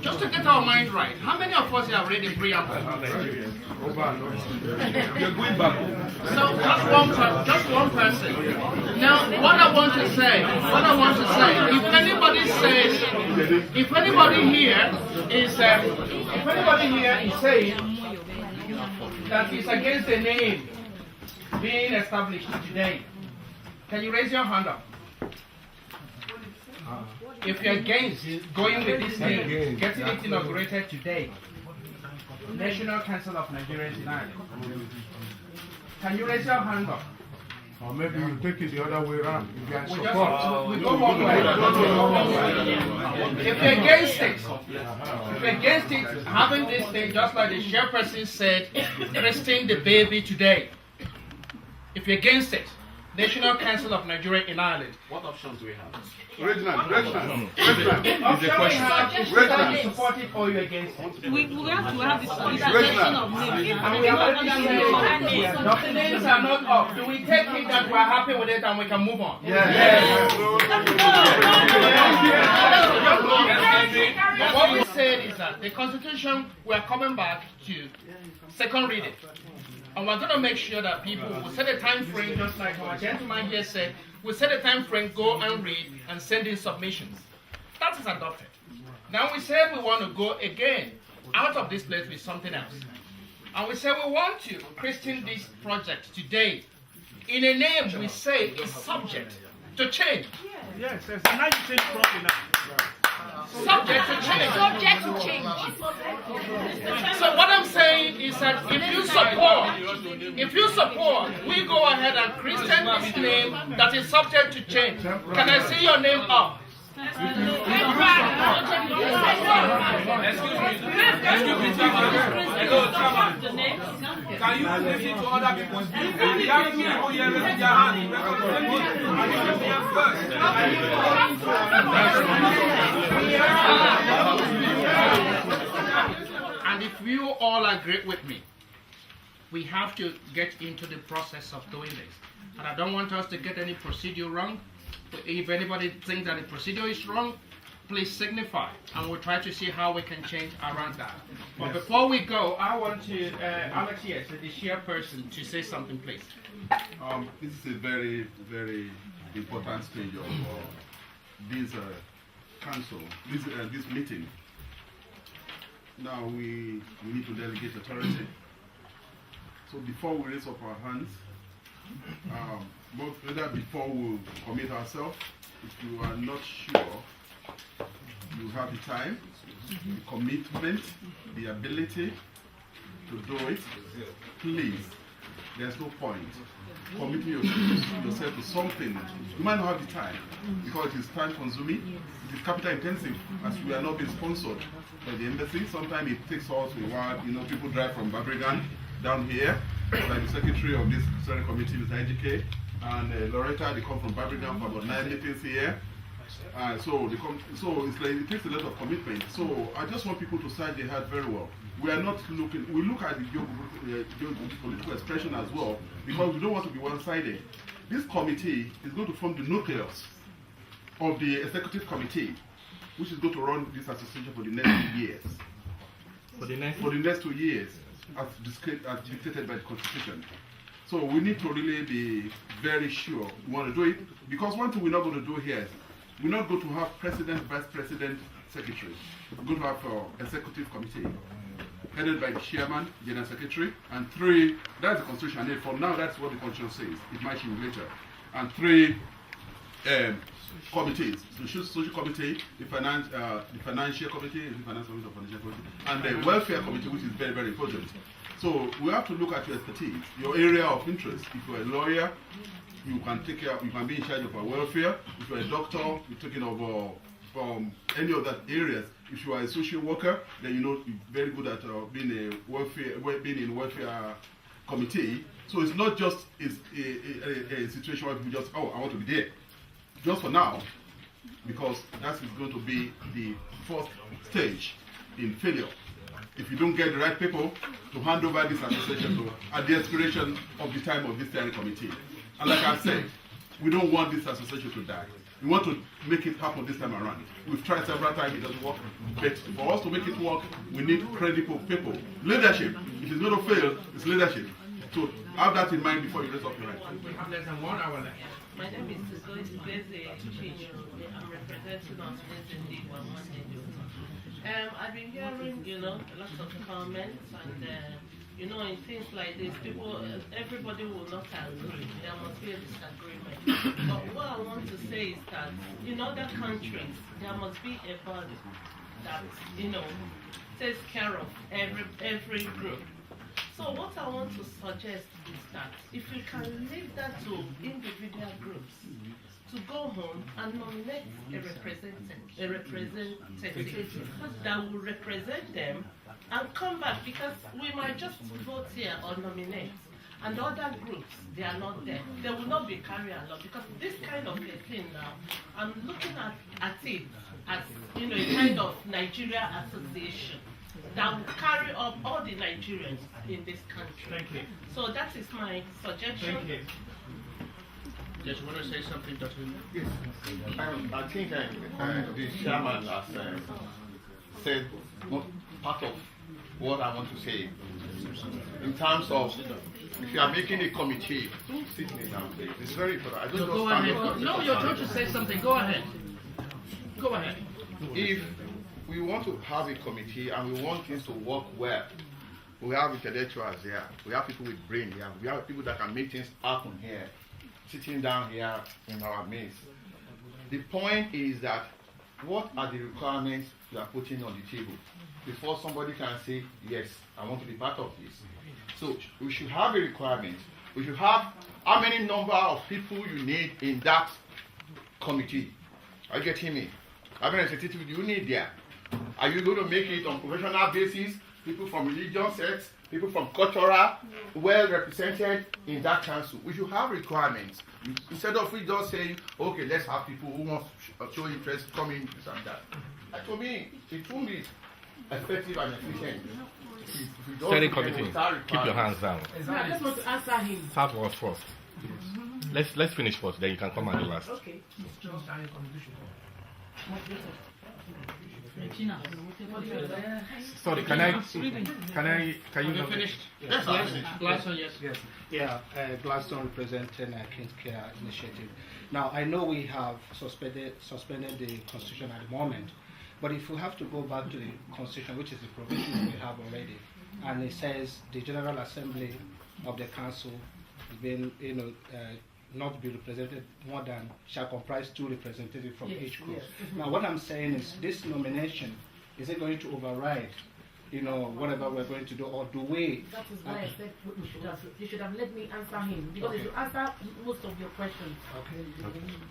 Just to get our mind right. How many of us have read the preamble? You're going back. So just one person. Now what I want to say, if anybody here is saying that it's against the name being established today, can you raise your hand up? If you're against going with this name, getting it inaugurated today, National Council of Nigerians in Ireland, can you raise your hand up? Or maybe you take it the other way around. If you are We go one way. If you're against it, having this thing, just like the chairperson said, resting the baby today. If you're against it, National Council of Nigeria in Ireland. What options do we have? Reginald. Option we have is to support it or you against it. We have to have this Reginald. of names. And we have already said the names are not up. Do we take it that we're happy with it and we can move on? Yes. What we said is that the Constitution, we are coming back to second reading. And we're going to make sure that people will set a time frame, just like our gentleman here said, we'll set a time frame, go and read, and send in submissions. That is adopted. Now we said we want to go again out of this place with something else. And we said we want to christen this project today in a name we say is subject to change. Yes, it's nice to change properly now. Subject to change. Subject to change. So what I'm saying is that if you support, we go ahead and christen this name that is subject to change. Can I see your name up? Excuse me, hello, Chairman. Can you listen to other people's views? We have two people here raising their hand. And if you all agree with me, we have to get into the process of doing this. And I don't want us to get any procedure wrong. If anybody thinks that the procedure is wrong, please signify, and we'll try to see how we can change around that. But before we go, I want to, Alex, yes, the chairperson, to say something, please. This is a very, very important stage of this council, this meeting. Now we need to delegate authority. So before we raise up our hands, whether before we commit ourselves, if you are not sure, you have the time, the commitment, the ability to do it, please, there's no point committing yourself to something. You might not have the time because it is time consuming, it is capital intensive, as we are not being sponsored by the embassy. Sometimes it takes us a while, people drive from Birmingham down here, like the secretary of this steering committee, Mr. IGK, and Loretta, they come from Birmingham for about 9 meetings here. So it's like it takes a lot of commitment. So I just want people to size their head very well. We are not looking, we look at the political expression as well, because we don't want to be one-sided. This committee is going to form the nucleus of the executive committee, which is going to run this association for the next 2 years. For the next 2 years, as dictated by the Constitution. So we need to really be very sure we want to do it, because one thing we're not going to do here is we're not going to have president, vice president, secretary. We're going to have an executive committee headed by the chairman, general secretary, and 3, that's the Constitution. And for now, that's what the Constitution says. It might change later. And 3 committees: the social committee, the financial committee, and the welfare committee, which is very, very important. So we have to look at your expertise, your area of interest. If you're a lawyer, you can take care. You can be in charge of our welfare. If you're a doctor, you're taking over from any of that areas. If you are a social worker, then you're very good at being in welfare committee. So it's not just a situation where people just, I want to be there. Just for now, because that is going to be the first stage in failure. If you don't get the right people to hand over this association to at the expiration of the time of this steering committee. And like I said, we don't want this association to die. We want to make it happen this time around. We've tried several times, it doesn't work. But for us to make it work, we need credible people. Leadership. If it's going to fail, it's leadership. So have that in mind before you raise up your hand. We have less than 1 hour left. My name is Beze Chicho. I'm representing us presently for Monday. I've been hearing, lots of comments, and in things like this, everybody will not agree. There must be a disagreement. But what I want to say is that in other countries, there must be a body that takes care of every group. So what I want to suggest is that if you can leave that to individual groups to go home and nominate a representative that will represent them and come back, because we might just vote here or nominate And the other groups, they are not there. They will not be carrying along because this kind of a thing now, I'm looking at it as a kind of Nigeria association that will carry up all the Nigerians in this country. Thank you. So that is my suggestion. Thank you. Just want to say something, Dr. Yes. I think the chairman has said part of what I want to say. In terms of, if you are making a committee, don't sit me down. It's very important. I don't So just go stand ahead. up. No, you're trying to say something. Go ahead. Go ahead. If we want to have a committee and we want things to work well, we have intellectuals here, we have people with brain here, we have people that can make things happen here, sitting down here in our midst. The point is that what are the requirements you are putting on the table before somebody can say, yes, I want to be part of this. So we should have a requirement. We should have how many number of people you need in that committee. Are you getting me? How many representatives do you need there? Are you going to make it on professional basis? People from religion sects, people from cultural, well represented in that council. We should have requirements. Instead of we just saying, okay, let's have people who want to show interest come in this and that. And to me, it won't be effective and efficient. Steering committee, keep your hands down. I just want to answer him. Start was first. Let's finish first, then you can come at the last. Okay. Sorry, can you Have finished? Yes, I finished. Gladstone, yes. Yes. Yeah, Gladstone representing King's Care Initiative. Now, I know we have suspended the Constitution at the moment, but if we have to go back to the Constitution, which is the provision we have already, and it says the General Assembly of the Council being, not be represented more than shall comprise 2 representatives from each group. Yes. Now, what I'm saying is this nomination, is it going to override, whatever we're going to do, or do we? That is why I said you should have let me answer him, because if you answer most of your questions. Okay.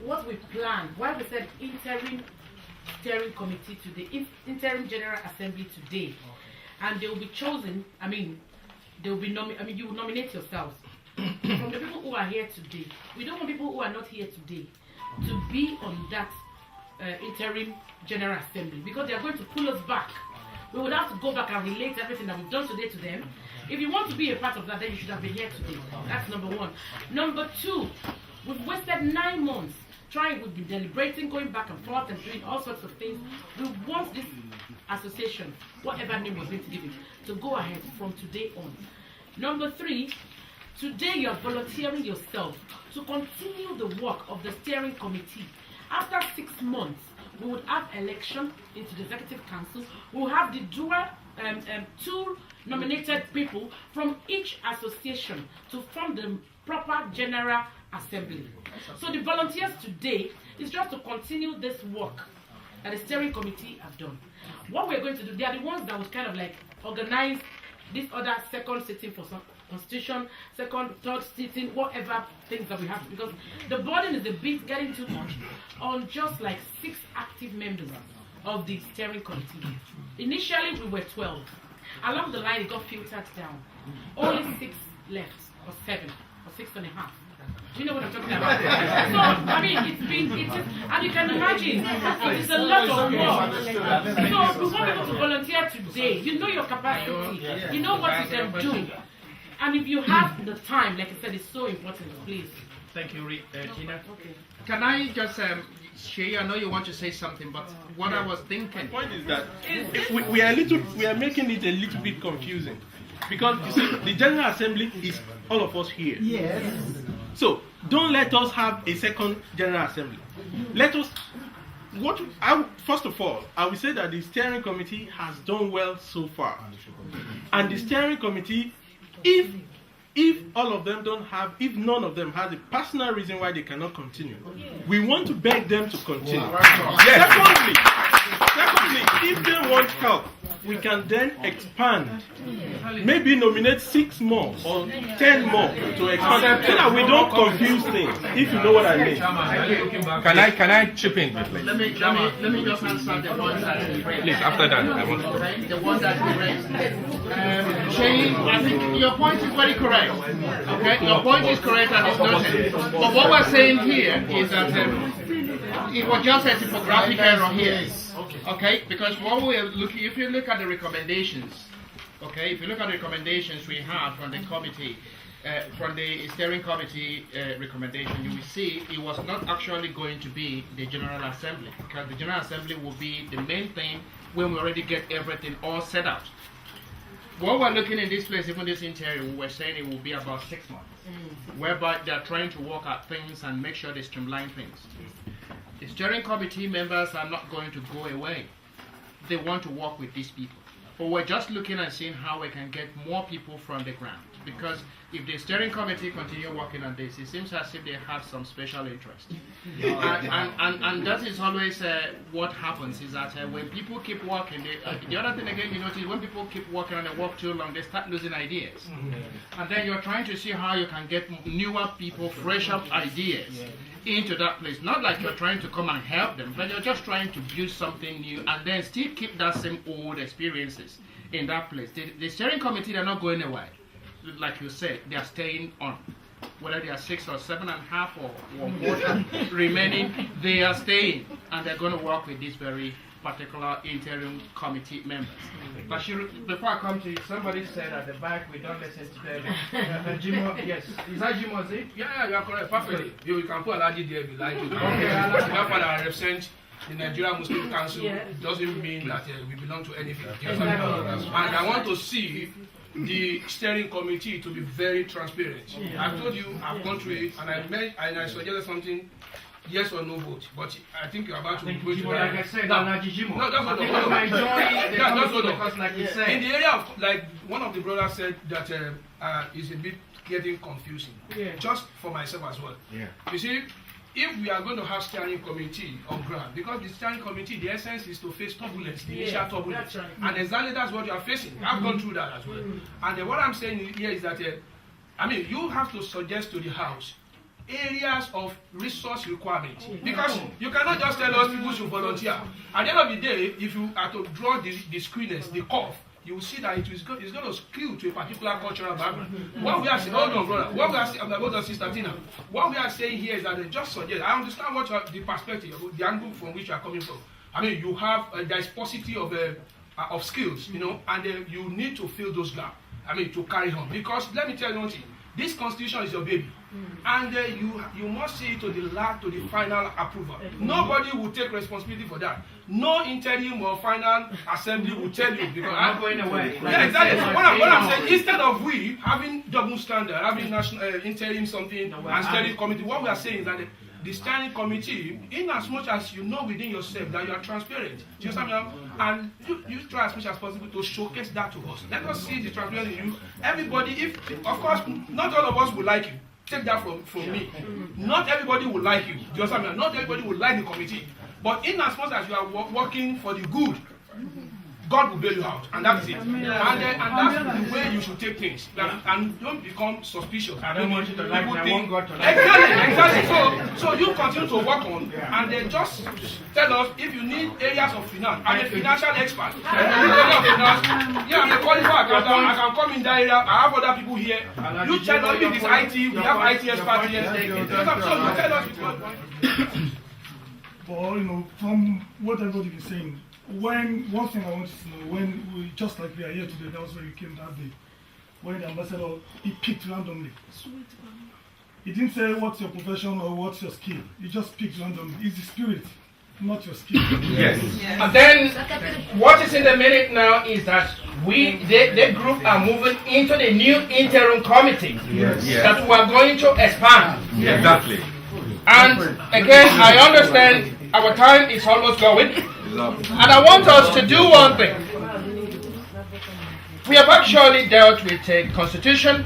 What we plan, why we said interim steering committee today, interim general assembly today, and they will be chosen. They will be you will nominate yourselves from the people who are here today. We don't want people who are not here today to be on that interim general assembly, because they are going to pull us back. We would have to go back and relate everything that we've done today to them. If you want to be a part of that, then you should have been here today. That's number 1. Number 2, we've wasted 9 months trying, we've been deliberating, going back and forth and doing all sorts of things. We want this association, whatever name we're going to give it, to go ahead from today on. Number 3, today you're volunteering yourself to continue the work of the steering committee. After 6 months, we would have election into the executive council. We'll have the dual 2 nominated people from each association to form the proper general assembly. So the volunteers today is just to continue this work that the steering committee have done. What we're going to do, they are the ones that would kind of like organize this other second sitting for some constitution, second, third sitting, whatever things that we have, because the burden is a bit getting too much on just like 6 active members of the steering committee. Initially we were 12. Along the line it got filtered down. Only 6 left, or 7, or 6.5. Do you know what I'm talking about? So, and you can imagine, it is a lot of work. So, we want people to volunteer today. You know your capacity. You know what you can do. And if you have the time, like I said, it's so important, please. Thank you, Gina. Okay. Can I just Shay, I know you want to say something, but what I was thinking. The point is that we are making it a little bit confusing, because you see, the General Assembly is all of us here. Yes. So don't let us have a second General Assembly. Let us. First of all, I will say that the steering committee has done well so far, and the steering committee, if all of them don't have, if none of them has a personal reason why they cannot continue, we want to beg them to continue. Secondly, if they want help, we can then expand. Maybe nominate 6 more or 10 more to expand. So that we don't confuse things, if you know what I mean. Can I chip in quickly? Let me just answer the one that you raised. Please, after that, I want to. Okay, the one that you raised. Shane, I think your point is very correct. Okay, your point is correct and it's noted. But what we're saying here is that it was just a typographic error here. Okay, because what we're looking, if you look at the recommendations, okay, if you look at the recommendations we have from the committee, from the steering committee recommendation, you will see it was not actually going to be the General Assembly, because the General Assembly will be the main thing when we already get everything all set out. What we're looking in this place, even this interior, we were saying it will be about 6 months, whereby they're trying to work out things and make sure they streamline things. The steering committee members are not going to go away. They want to work with these people. But we're just looking and seeing how we can get more people from the ground. Because if the steering committee continue working on this, it seems as if they have some special interest. And that is always what happens, is that when people keep working, the other thing again you notice, when people keep working and they work too long, they start losing ideas. And then you're trying to see how you can get newer people, fresher ideas into that place. Not like you're trying to come and help them, but you're just trying to build something new and then still keep that same old experiences in that place. The steering committee, they're not going away. Like you said, they are staying on. Whether they are 6 or 7.5 or more remaining, they are staying, and they're going to work with these very particular interim committee members. But before I come to you, somebody said at the back we don't listen to them. Jimo, yes, is that Jimo? Is it? Yeah, you are correct. Perfectly. You can put Alaji there if you like. Okay. Therefore, I represent the Nigerian Muslim Council. Doesn't mean that we belong to anything. And I want to see the steering committee to be very transparent. I've told you, I've gone through it, and I suggested something. Yes or no vote, but I think you're about to go to that. Like I said, No, that's what because like you said, in the area of, like, one of the brothers said that is a bit getting confusing. Just for myself as well. You see, if we are going to have steering committee on ground, because the steering committee, the essence is to face turbulence, the initial turbulence. Right. And exactly that's what you are facing. I've gone through that as well. And then what I'm saying here is that, you have to suggest to the House areas of resource requirement, because you cannot just tell us people should volunteer. At the end of the day, if you are to draw the screeners, the curve, you will see that it's going to skew to a particular cultural background. What we are saying, hold on, brother. What we are saying, about Sister Tina, what we are saying here is that they just suggest. I understand what the perspective, the angle from which you are coming from. You have there is paucity of skills, and you need to fill those gaps. To carry on, because let me tell you one thing. This constitution is your baby, and you must see it to the final approval. Nobody will take responsibility for that. No interim or final assembly will tell you, because I'm going away. Yeah, exactly. So what I'm saying, instead of we having double standard, having national interim something and steering committee, what we are saying is that the standing committee, in as much as you know within yourself that you are transparent, do you understand? And you try as much as possible to showcase that to us. Let us see the transparency in you. Everybody, of course, not all of us will like you. Take that from me. Not everybody will like you. Do you understand? Not everybody will like the committee. But in as much as you are working for the good, God will bail you out, and that is it. And that's the way you should take things. And don't become suspicious. I don't want you to like me, I want God to like me. Exactly. So you continue to work on, and then just tell us if you need areas of finance. I'm a financial expert. I'm a qualified accountant. I can come in that area. I have other people here. You tell us if it's IT. We have IT experts here. So you tell us. But from what everybody is saying, one thing I wanted to know, when we, just like we are here today, that was where you came that day, when the ambassador, he picked randomly. He didn't say what's your profession or what's your skill. He just picked randomly. It's the spirit, not your skill. Yes. And then what is in the minute now is that the group are moving into the new interim committee that we are going to expand. Exactly. And again, I understand our time is almost going. And I want us to do one thing. We have actually dealt with a constitution,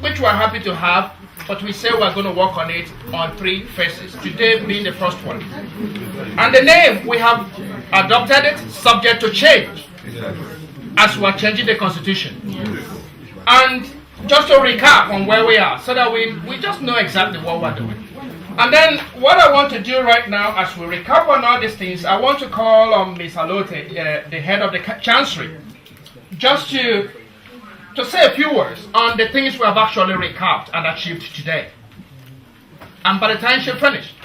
which we're happy to have, but we say we're going to work on it on 3 phases, today being the first one. And the name, we have adopted it, subject to change. as we're changing the constitution. And just to recap on where we are, so that we just know exactly what we're doing. And then what I want to do right now, as we recap on all these things, I want to call on Ms. Alote, the head of the Chancery, just to say a few words on the things we have actually recapped and achieved today. And by the time she's finished,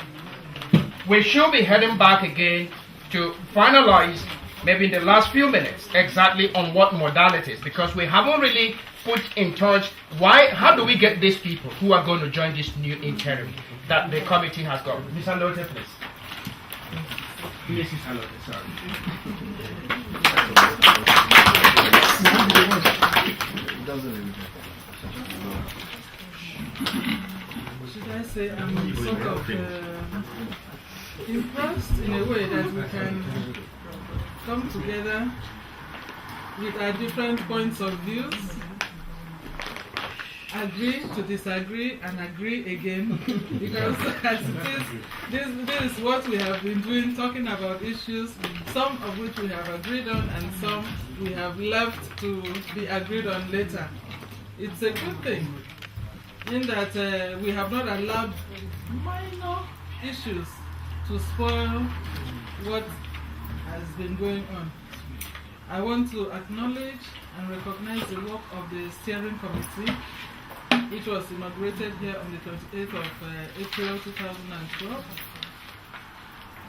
we should be heading back again to finalize, maybe in the last few minutes, exactly on what modalities, because we haven't really put in touch how do we get these people who are going to join this new interim that the committee has got. Ms. Alote, please. Yes, Ms. Alote, sorry. Should I say I'm sort of impressed in a way that we can come together with our different points of views, agree to disagree and agree again, because as it is, this is what we have been doing, talking about issues, some of which we have agreed on and some we have left to be agreed on later. It's a good thing in that we have not allowed minor issues to spoil what has been going on. I want to acknowledge and recognize the work of the steering committee, which was inaugurated here on the 28th of April 2012.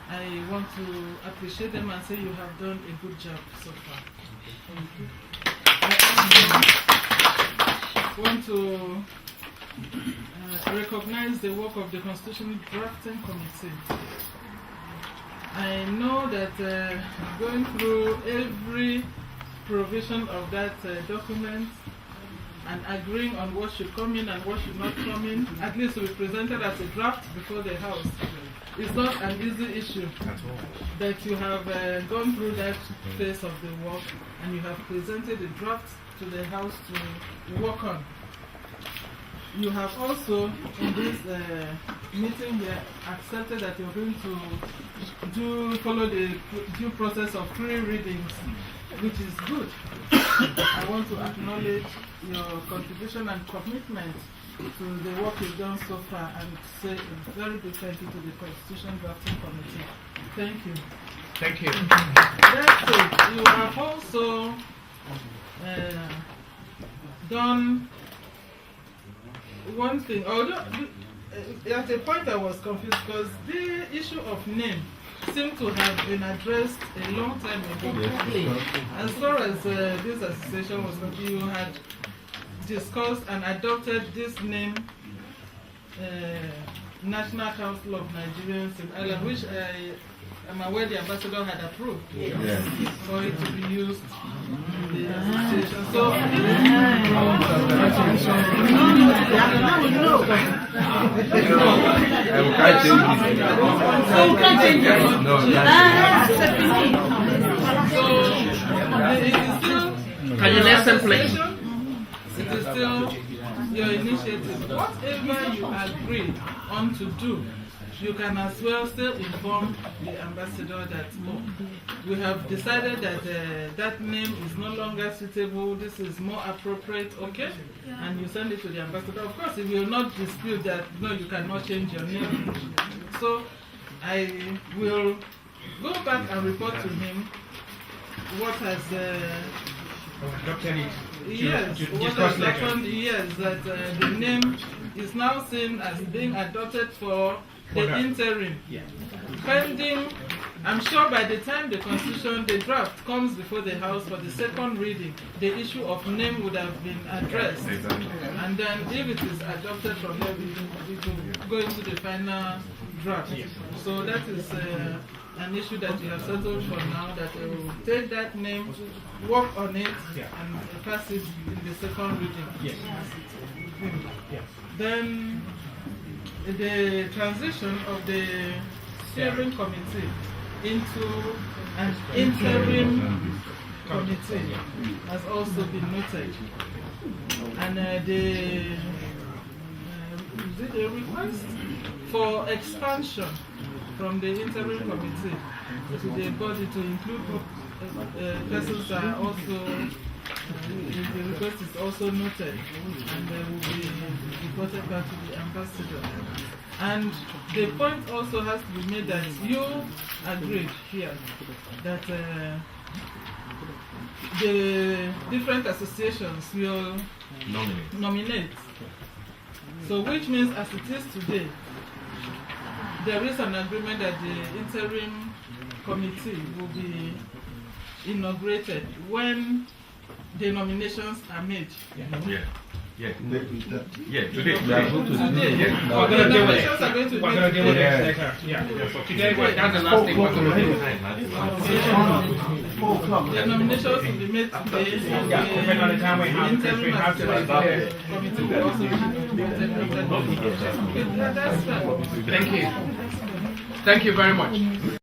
I want to appreciate them and say you have done a good job so far. I want to recognize the work of the Constitutional Drafting Committee. I know that going through every provision of that document and agreeing on what should come in and what should not come in, at least to be presented as a draft before the House, is not an easy issue. That you have gone through that phase of the work and you have presented a draft to the House to work on. You have also, in this meeting here, accepted that you're going to follow the due process of 3 readings, which is good. I want to acknowledge your contribution and commitment to the work you've done so far and say a very big thank you to the Constitution Drafting Committee. Thank you. Thank you. That's it. You have also done one thing. Although at a point I was confused because the issue of name seemed to have been addressed a long time ago. As far as this association was concerned, you had discussed and adopted this name, National Council of Nigerians in Ireland, which I am aware the ambassador had approved for it to be used in the association. So, can you listen, please? It is still your initiative. Whatever you agree on to do, you can as well still inform the ambassador that we have decided that that name is no longer suitable, this is more appropriate, okay? And you send it to the ambassador. Of course, he will not dispute that, no, you cannot change your name. So I will go back and report to him what has yes, what has happened, yes, that the name is now seen as being adopted for the interim. Pending, I'm sure by the time the Constitution, the draft comes before the House for the second reading, the issue of name would have been addressed. And then if it is adopted from there, we will go into the final draft. So that is an issue that we have settled for now, that we will take that name, work on it, and pass it in the second reading. Then the transition of the steering committee into an interim committee has also been noted. And is it a request for expansion from the interim committee to the body to include persons that are also, the request is also noted and will be reported back to the ambassador. And the point also has to be made that you agreed here that the different associations will nominate. So which means as it is today, there is an agreement that the interim committee will be inaugurated when the nominations are made. Yeah, today. We are going to the nominations are going to be made today. Today, that's the last thing we're going to do. The nominations will be made today. Depending on the time we have, because we have to committee will also be Thank you. Thank you very much.